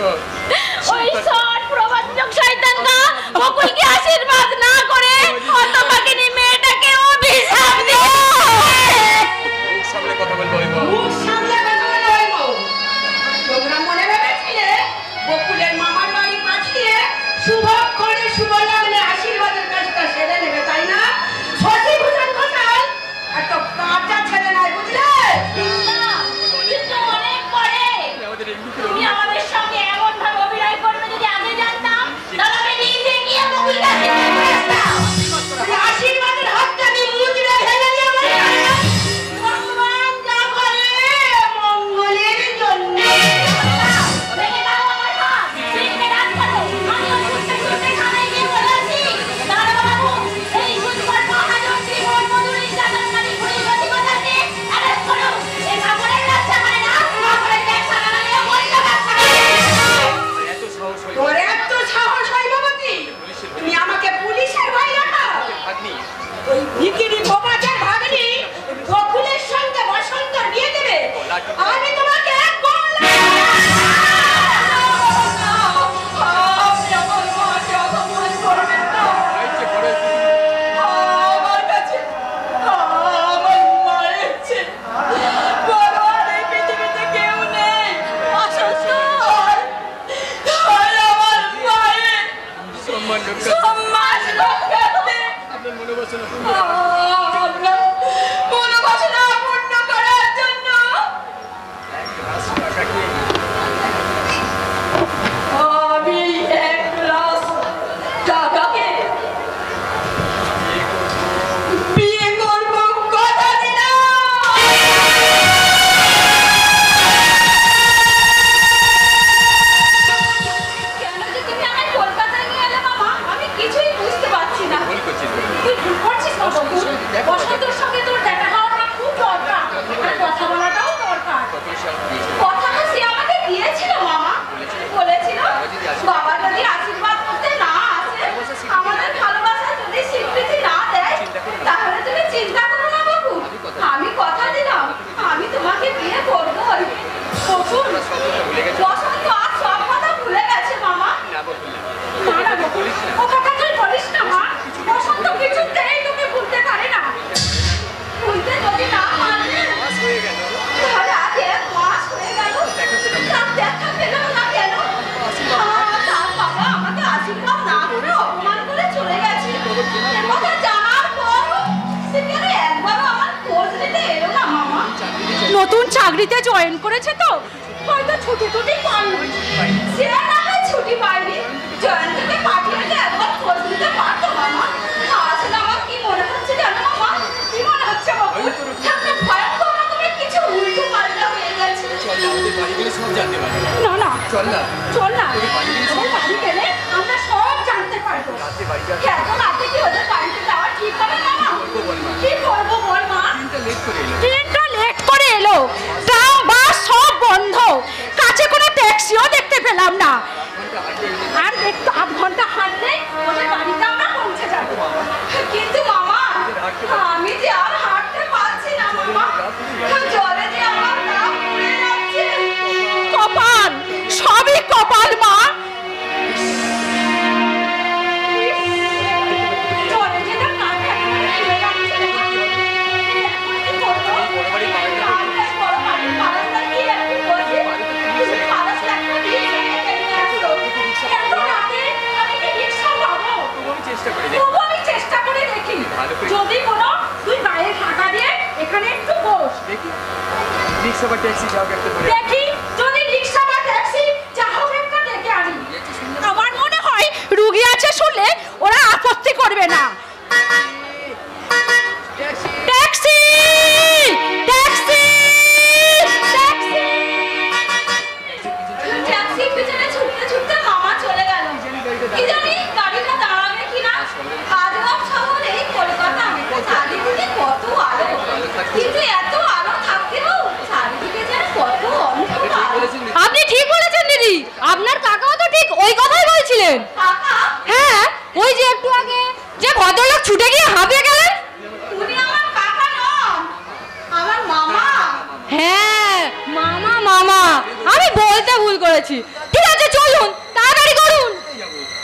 ওই সৎ প্রবঞ্চক শয়তানটা বকুলকে আশীর্বাদ না করে হতভাগিনী মেয়েটাকে অভিশাপ দিয়ে। মুখ সামনে কথা বলবো ওই বউ। মুখ সামলে কথা বলে হইব। তোমরা মনে ভেবেছিলে বকুলের মামার বাড়ি পাঠিয়ে শুভক্ষণে শুভ লগ্নে আশীর্বাদের কাজটা সেরে নেবে, তাই না? শশীভূষণ ঘোষাল এত কাঁচা ছেলে নয়, বুঝলে? কিন্তু অনেক পরে আমাদের এমনি তুমি আমাদের সঙ্গে এমন ভাবে অভিনয় করবে যদি আগে জানতাম তাহলে আমি নিজে গিয়ে বকুলকে আশীর্বাদ করে আসতাম। এই আশীর্বাদের হাতটা আমি মুচড়ে ফেলে দিয়ে বলি, ভগবান যা করে মঙ্গলের জন্য। ভেঙে দাও আমার হাত, ভেঙে দাও করো। আমি ওই ছুটতে ছুটতে থানায় গিয়ে বলেছি, দাঁড়াও বাবু, এই সুন্দর মহাজন শ্রীমন মধুরী জানানকারী ঘুরিবাদী কথাকে অ্যারেস্ট করো। এ কাপড়ের ব্যবসা করে না, কাপড়ের ব্যবসা না মানে অন্য ব্যবসা করে। এত সাহস হই তোর এত সাহস হয় বাবাতি, তুমি আমাকে পুলিশের ভয় দেখাও? ভাগ্নি ওই ভিকিরি বোবাটার ভাগ্নি বকুলের সঙ্গে বসন্ত বিয়ে দেবে, আমি তোমাকে হয়েছে বড় আমার কাছে আমার মায়ের চেয়ে বড় আর এই পৃথিবীতে কেউ নেই। অসুস্থ আর আমার মায়ের সম্মান রক্ষা সম্মান রক্ষার্থে আপনার মনোবাসনা আমরা মনোবাসনা পূর্ণ করার জন্য টাকাকে আমি 1 লাখ টাকাকে বিয়ে করব, কথা দিলাম। কেন যে তুমি আমায় কলকাতায় নিয়ে এলে মামা, আমি কিছুই বুঝতে পারছি না। ভুল করছিস বলে। তুই ভুল করছিস না বাবু। বসন্তর সঙ্গে তোর দেখা হওয়াটা খুব দরকার, আর কথা বলাটাও দরকার। কত সাল দিয়েছে কথাটা সে আমাকে দিয়েছিল মামা, বলেছিল বাবা যদি আশীর্বাদ করতে না আসে, আমাদের ভালোবাসা যদি স্বীকৃতি না দেয়, তাহলে তুমি চিন্তা করো না বাবু। আমি কথা দিলাম, আমি তোমাকে বিয়ে করবই। বসুন, ভুলে গেছে বসন্ত আজ সব কথা ভুলে গেছে মামা। না বললাম না না বাবু, ও কথা তুই বলিস না মা। বসন্ত কিছুতেই তোকে ভুলতে পারে না। ভুলতে যদি না পারে, মাস হয়ে গেল তাহলে আজ 1 মাস হয়ে গেল, তার দেখা পেলাম না কেন? তার বাবা আমাকে আশীর্বাদ না করে অপমান করে চলে গেছে। এ কথা জানার পরও সে কেন একবারও আমার খোঁজ নিতে এলো না মামা? নতুন চাকরিতে জয়েন করেছে তো। হয়তো ছুটি টুটি পাইনি। সে না হয় ছুটি পাইনি, জয়ন্তকে পাঠিয়ে যে একবার খোঁজ নিতে পারতো মামা। আসলে আমার কি মনে হচ্ছে জানো মামা? কি মনে হচ্ছে বাবু? একটা ভয়ঙ্কর রকমের কিছু উল্টো পাল্টা হয়ে গেছে। চল না আমাদের বাড়ি গেলে সব জানতে পারবো না না, চল না চল না, ওদের বাড়ি গেলে আমরা সব জানতে পারবো। রাতে বাড়ি যাবো এত রাতে কি ওদের বাড়িতে যাওয়া ঠিক হবে না দেখি রিক্সা বা ট্যাক্সি যাও একটা ধরে দেখি যদি রিক্সা বা ট্যাক্সি যা হোক একটা ডেকে আনি। আমার মনে হয় রুগী আছে শুনলে ওরা আপত্তি করবে না। ট্যাক্সি ট্যাক্সি ট্যাক্সি ট্যাক্সি পিছনে ছুটতে ছুটতে মামা চলে গেল। কি জানি গাড়িটা দাঁড়াবে কিনা। আজব শহরে কলকাতা চারিদিকে কত আলো, কিন্তু এত আলো থাকতেও চারিদিকে যেন কত অন্ধকার। আপনি ঠিক বলেছেন দিদি, আপনার কাকাও তো ঠিক ওই কথাই বলছিলেন। কাকা? হ্যাঁ, ওই যে একটু আগে যে ভদ্রলোক ছুটে গিয়ে হাঁপিয়ে গেলেন। উনি আমার কাকা নন, আমার মামা। হ্যাঁ, মামা মামা, আমি বলতে ভুল করেছি। ঠিক আছে চলুন, তাড়াতাড়ি করুন।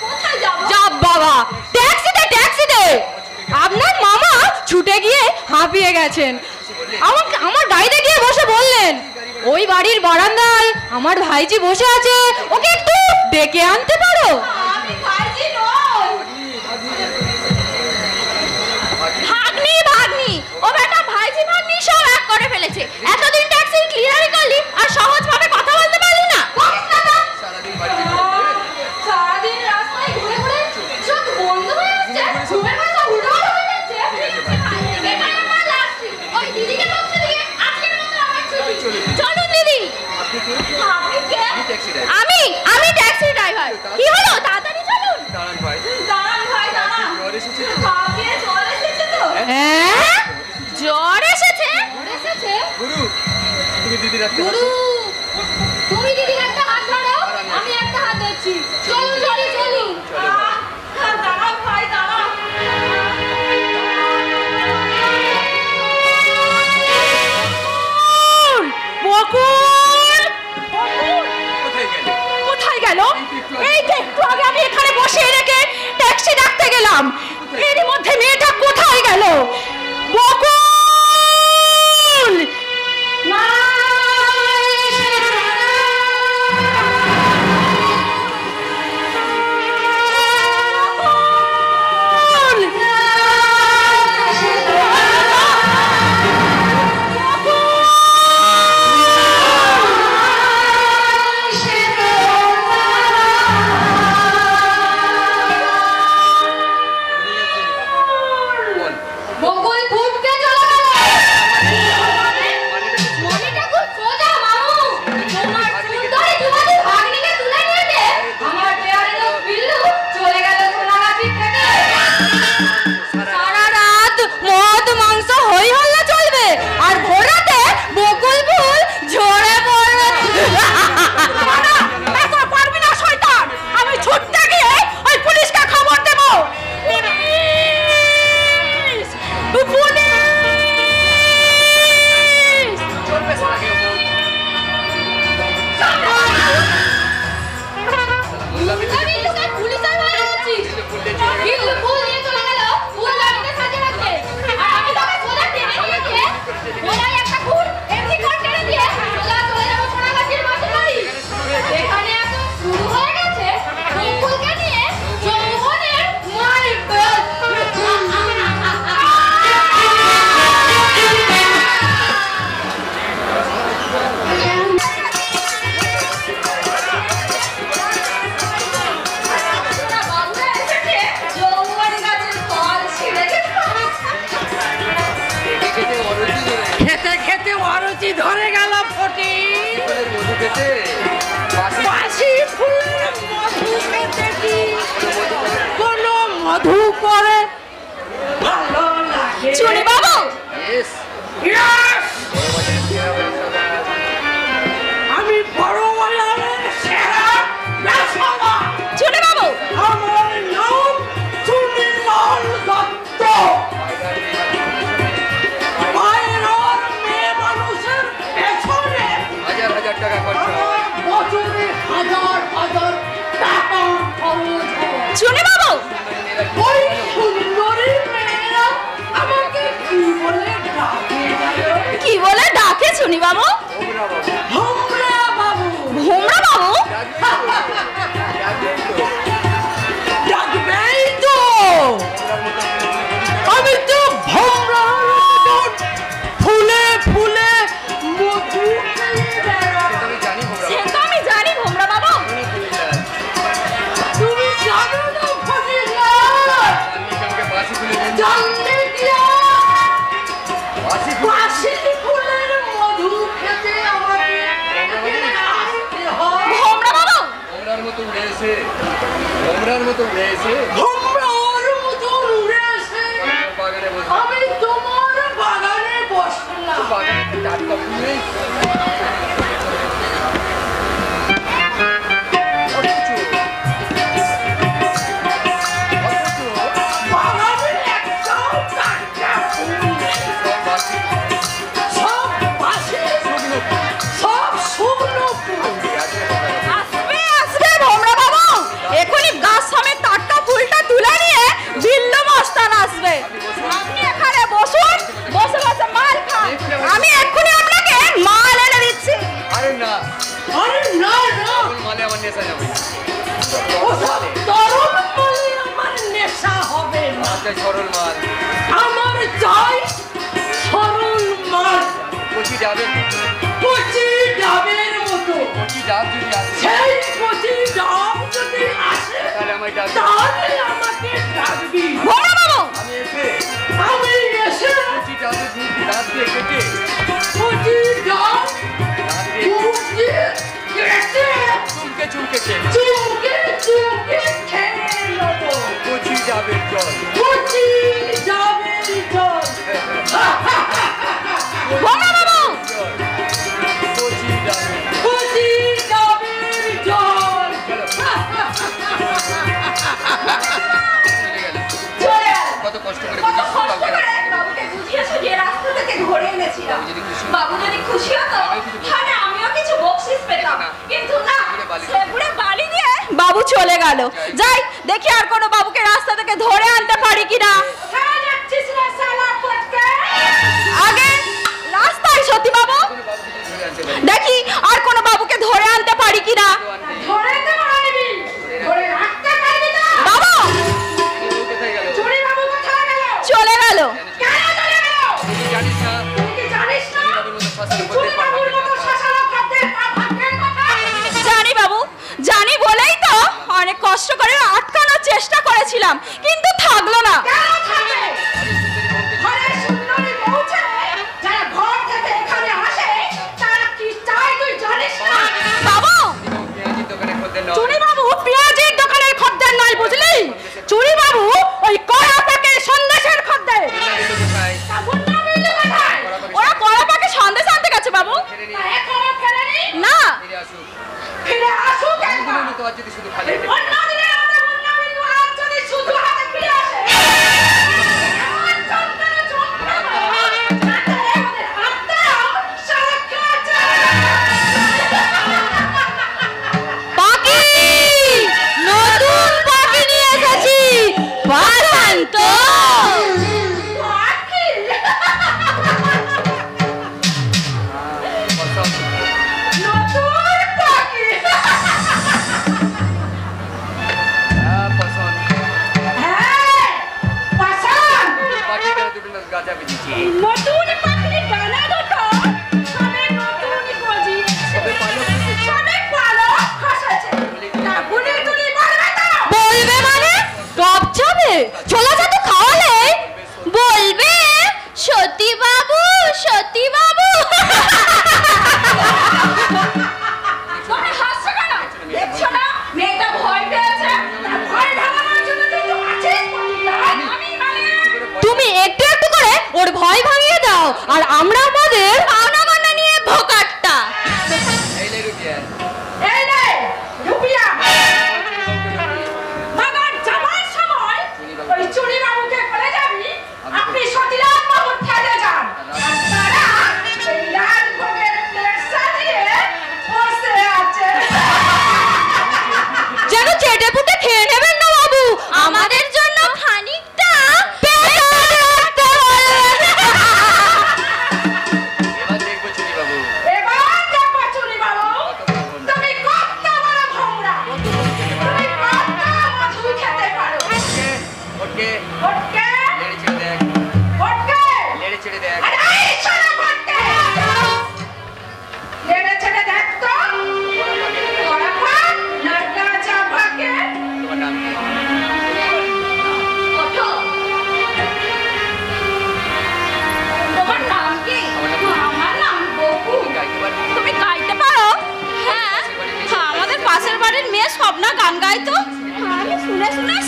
কোথায় যাব? যাব বাবা, ট্যাক্সিতে ট্যাক্সিতে। আপনার মামা ছুটে গিয়ে হাঁপিয়ে গেছেন। আমার গাড়িতে গিয়ে বসে বললেন, ওই বাড়ির বারান্দায় আমার ভাইজি বসে আছে, ওকে একটু ডেকে আনতে পারো? আমি ভাইজি নই। ভাগ্নি ভাগ্নি, ও বেটা ভাইজি ভাগ্নি সব এক করে ফেলেছে। এতদিন ট্যাক্সি ক্লিয়ারই করলি আর সহজভাবে কথা বলতে পারলি না। সারাদিন বাড়ি সারাদিন রাস্তায় ঘুরে ঘুরে চোখ বন্ধ হয়ে যাচ্ছে, ঘুমের মাথা উল্টোপাল্টা হয়ে যাচ্ছে। বেকার আমার লাস্টি, ওই দিদিকে বলতে দিয়ে আজকের মতো আমার ছুটি। চলুন দিদি। আপনি কে? আপনি কে? আমি ট্যাক্সি ড্রাইভার। আমি ট্যাক্সি ড্রাইভার। কি হলো, তাড়াতাড়ি চলুন। দাঁড়ান ভাই দাঁড়ান ভাই দাঁড়ান। জ্বর এসেছে তো? কাকে জ্বর এসেছে তো? হ্যাঁ, জ্বর এসেছে? গুরু তুমি দিদি রাখতে গুরু, তুমি দিদির একটা হাত ধরো, আমি একটা হাত ধরছি। চলুন চলুন চলুন। দাঁড়ান ভাই দাঁড়ান। বকুল, কোথায় গেলে? কোথায় গেল? এই যে একটু আগে আমি এখানে বসে রেখে ট্যাক্সি ডাকতে গেলাম, এর মধ্যে মেয়েটা কোথায় গেল? বকুল! বল বকুল ফুটকে চলে গেল। মানেটা কি? মনেটা খুব সোজা মামু। তোমার সুন্দরী যুবতী ভাগ্নিকে তুলে নিয়েছে। আমার পেয়ারে লোক বিল্লু চলে গেল সোনাগাছির থেকে। সারা রাত মদ মাংস হই হল্লা চলবে, আর ভোরাতে বকুল ফুল ঝরে পড়বে। পারবি না শয়তান, আমি ছুটতে গিয়ে ওই পুলিশকে খবর দেব। পুলিশ! চলবে সারা কেউ বল। বিল্লুকে পুলিশের ভয়ে আছিস। ফুললে চলে গেল। বিল্লু ফুল নিয়ে চলে গেল ফুল গাড়িতে সাজিয়ে রাখতে। আর আমি তোকে সোজা টেনে নিয়ে গিয়ে ওলাই একটা ফুল এমনি করে টেনে দিয়ে সোজা চলে যাবো সোনাগাছির মাসির বাড়ি। এখানে এখন শুরু হয়ে গেছে বকুলকে নিয়ে যৌবনের মারপিট। বাবুরা এসেছে, যৌবন গাছের ফল ছিঁড়ে গেছে। খেতে অরুচি ধরে খেতে খেতে অরুচি ধরে গেল ফটি। ফুলের মধু খেতে বাসি বাসি ফুলের মধু খেতে কি কোনো মধু করে ভালো লাগে? চুনি বাবু, ইয়েস Yes! বড়বাজারের সেরা ব্যবসাদার। আমি বড় বাজারের সেরা ব্যবসাদার। চুনি বাবু, আমার নাম চুনিলাল দত্ত। মায়ের আর মেয়ে মানুষের পেছনে হাজার হাজার টাকা খরচা হয়। আমার বছরে হাজার হাজার টাকা খরচ হয়। চুনি বাবু, ওই সুন্দরী মেয়েরা আমাকে কি বলে ডাকে জানো? কি বলে ডাকে চুনি বাবু? ওমরা বাবু ভোমরা বাবু। ভোমরা বাবু? ডাকবেন তো ডাকবেই তো। ওমরার মতো আমি তো ভোমরা ফুলে ফুলে কাশি ফুলের মধু খেতে আমাকে আসতে হয়। ভোমরা বাবু, ভোমরার মতো উড়ে এসে, ভোমরার মতো উড়ে এসে ভোমরার মতো উড়ে এসে বাগানে বসে, আমি তোমার বাগানে বসলাম। বাগানে টাটকা ফুল নেই। বাগানে একটাও টাটকা ফুল নেই। সব বাসি, সব শুকনো ফুল। আসবে আসবে ভোমরা বাবু, এখনই গাছ সমেত টাটকা ফুলটা তুলে নিয়ে বিল্লু মস্তান আসবে। আপনি এখানে বসুন, বসে বসে মাল খান, আমি এক্ষুনি আপনাকে মাল এনে দিচ্ছি। আরে না, আরে না না, ফুল মালে আমার নেশা যাবে। ওসব তরল মালে আমার নেশা হবে না। আচ্ছা, সরল মাল, আমার চাই সরল মাল, কচি ডাবের মতো, কচি ডাবের মতো। কচি ডাব যদি আসে সেই কচি ডাব যদি আসে তাহলে আমায় ডাকবে। তাহলে আমাকে ডাকবি। ভোমরা বাবু, আমি এসে আমি এসে কচি ডাবের দুধ দাঁত দিয়ে কেটে, কচি ডাব দাঁত দিয়ে কুচিয়ে কেটে চুমকে চুমকে খেয়ে চুমকে চুমকে খেয়ে নেবো। কচি ডাবের জল। কচি ডাবের জল। ভোমরা বাবু, জল, কচি ডাবের কচি ডাবের জল। চলে গেল। চলে আয়। কত কষ্ট করে কত বুঝিয়েছি কষ্ট কাউকে করে বাবুকে বুঝিয়ে সুঝিয়ে রাস্তা থেকে ধরে এনেছিলাম। বাবু যদি খুশি বাবু যদি খুশি হতো তাহলে আমিও কিছু বকশিস পেতাম, কিন্তু না, সে বুড়ে বালি দিয়ে বাবু চলে গেল। যাই দেখি আর কোনো বাবুকে রাস্তা থেকে ধরে আনতে পারি কিনা। কোথায় যাচ্ছিস রে শালা ফটকে? আগে রাস্তায় সত্যি বাবু, কোনো বাবুকে যদি ধরে আনতে পারি, দেখি আর কোনো বাবুকে ধরে আনতে পারি কিনা। তো আনতে ধরে তো পারবি, ধরে রাখতে পারবি না। বাবু ও কোথায় গেল? চুরি বাবু কোথায় গেল? চলে গেল। কেন চলে গেল? তুই কি জানিস না? তুই কি জানিস না? বাবুর মতো শাসন করতে চুরি বাবুর মতো শাসালো করতে ভাগ্যের কথা। জানি বাবু, জানি বলেই তো অনেক কষ্ট করে আটকানোর চেষ্টা করেছিলাম, কিন্তু থাকলো না। কেন থাকবে? ঘরে সুন্দরী বউ ছেলে যারা ঘর থেকে এখানে আসে তারা কি চায় তুই জানিস না? বাবু, পেঁয়াজির দোকানে খদ্দের নয়। চুরি বাবু পেঁয়াজের দোকানের খদ্দের নয়, বুঝলি? চুরি বাবু ওই কড়া প্যাকের সন্দেশের খদ্দের। পেঁয়াজি তো কোথায়? তা মুন্না মিলে কোথায়? ওরা কড়া প্যাকের সন্দেশ আনতে গেছে বাবু। ফেরে তা নিয়ে এখনো ফেরেনি? না, ফিরে আসুক। ফিরে আসুক একবার। বন্ধুগুলো তো আজ যদি শুধু খালি হাতে অন্য দিনের মতো মুন্না মিল্লু আজ যদি শুধু হাতে ফিরে আসে, এমন চমকানো চমকানো যাতে ওদের হাতটাও সারা কাঁচা। পাখি, নতুন পাখি নিয়ে এসেছি, পাঠান তো। পাখি। পছন্দ। নতুন পাখি।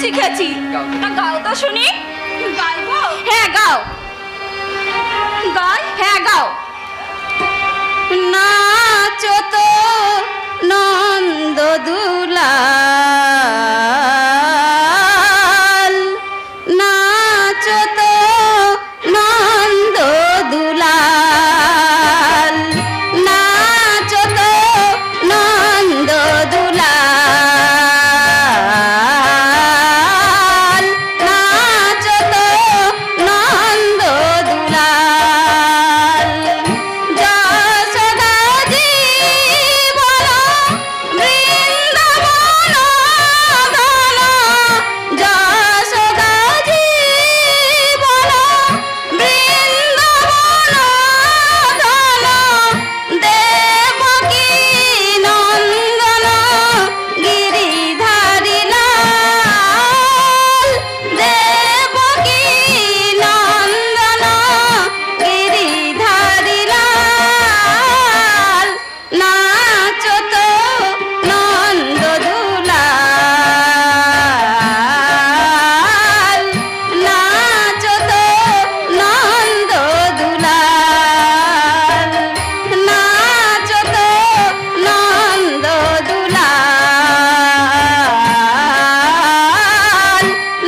শিখেছি। তা গাও তো শুনি। গাইবো? হ্যাঁ গাও। গাই? হ্যাঁ গাও। নাচো তো নন্দ দুলাল, নাচো তো নন্দ দুলাল, নাচো তো নন্দ দুলাল, নাচো তো নন্দ দুলাল। যশোদাজি বলো বৃন্দাবন ধন, যশোদাজি বলো বৃন্দাবন ধন, দেবকী নন্দন গিরিধারী লাল, দেবকী নন্দন গিরিধারী লাল, নাচো তো নন্দ দুলাল, নাচো তো নন্দ দুলাল, নাচো তো নন্দ দুলাল,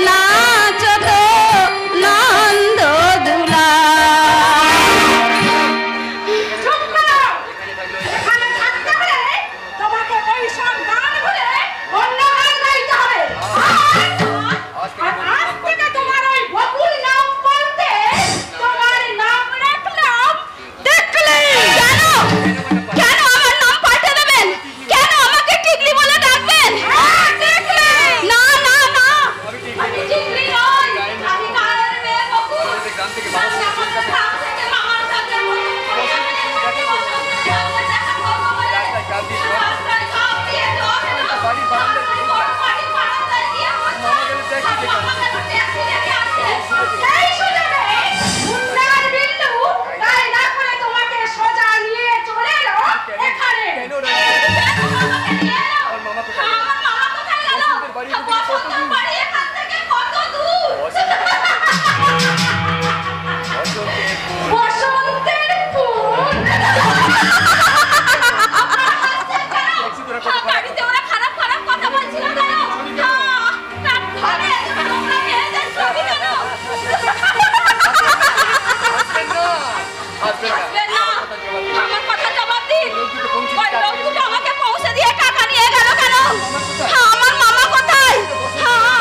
নাচো তো নন্দ দুলাল। চুপ করো! এখানে থাকতে হলে তোমাকে ওই সব গান ভুলে অন্য গান গাইতে হবে। আর আজ থেকে তোমার ওই বকুল নাম বলতে তোমার নাম রাখলাম দেখলে। কেন? কেন আমার নাম পাল্টে দেবেন? কেন আমাকে টিকলি বলে ডাকবেন? দেখলে না না না, আমি টিকলি নই, আমি গায়ের মেয়ে বকুল। গ্রাম থেকে আমি আমাদের গ্রাম থেকে মামার সাথে রাস্তায় ঝাঁপ দিয়ে জল এলো। বাড়ির বারান্দায় আমি বড় বাড়ির বারান্দায় গিয়ে বসলাম। মামা গেলে ট্যাক্সি ডেকে মামা গেল ট্যাক্সি ডেকে আনতে। সেই সুযোগে মুন্নার বিল্লু তাই না করে তোমাকে সোজা নিয়ে চলে এলো এখানে। কেন রে? আমাকে নিয়ে এলো। আমার মামা কোথায়? আমার মামা কোথায় গেল? বসন্তের বাড়ি থেকে কত বসন্তের দূর? বাড়ি এখান থেকে কত দূর? বসন্তের ফুল। বসন্তের ফুল। ট্যাক্সি তোরা কত খারাপ বাড়িতে ওরা খারাপ খারাপ কথা বলছিল কেন? তার ঘরে তোমরা মেয়েদের ছবি কেন? আসবেন না। আসবেন না। আসবেন না। কথা জবাব দিন। আমার কথা জবাব দিন। লোক দুটো পৌঁছে ওই দিতে লোক দুটো আমাকে পৌঁছে দিয়ে টাকা নিয়ে গেল কেন? মামা কোথায়? আমার মামা কোথায়?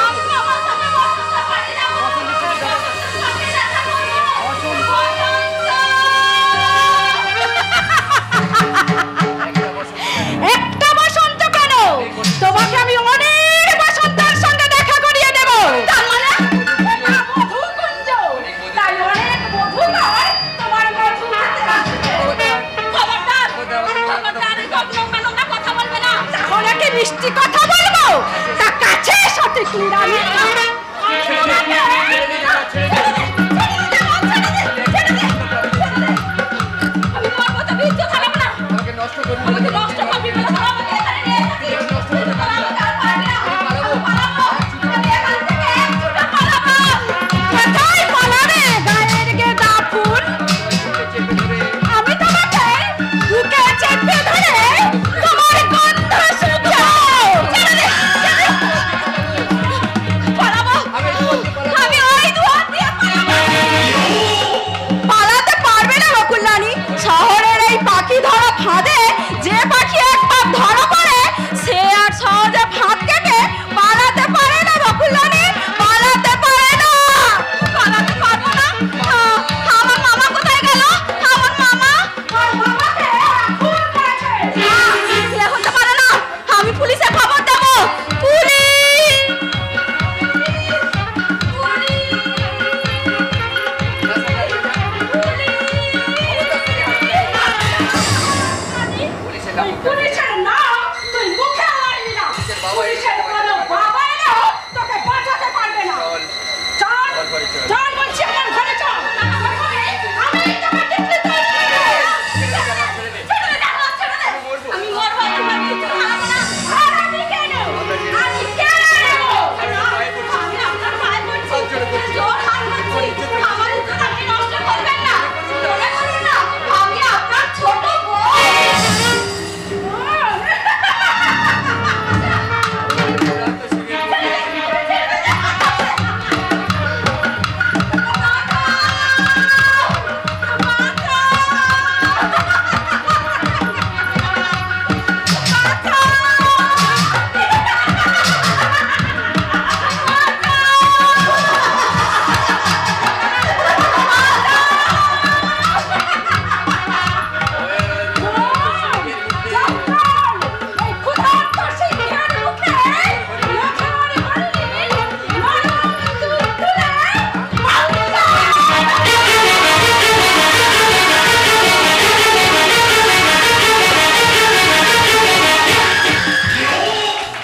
আমি মামার সাথে বসন্তের বাড়ি যাবো। বসন্তের সাথে যাবো। বসন্তের সাথে দেখা করবো। বসন্ত। একটা বসন্ত কেন? তোমাকে আমি অনেক বসন্তের সঙ্গে দেখা করিয়ে দেব। তার মানে এটা মধুকুঞ্জ। তাই অনেক মধুকর তোমার মধু হাতে আসবে। খবরদার, খবরদার, এই নোংরা কথা বলবে না। তাহলে কি মিষ্টি কথা বলবো? তা কাছে সঠিক নিরামি। আমি তোমার কথা বিচ্ছু থাকবো না। আমাকে নষ্ট করুন। আমাকে নষ্ট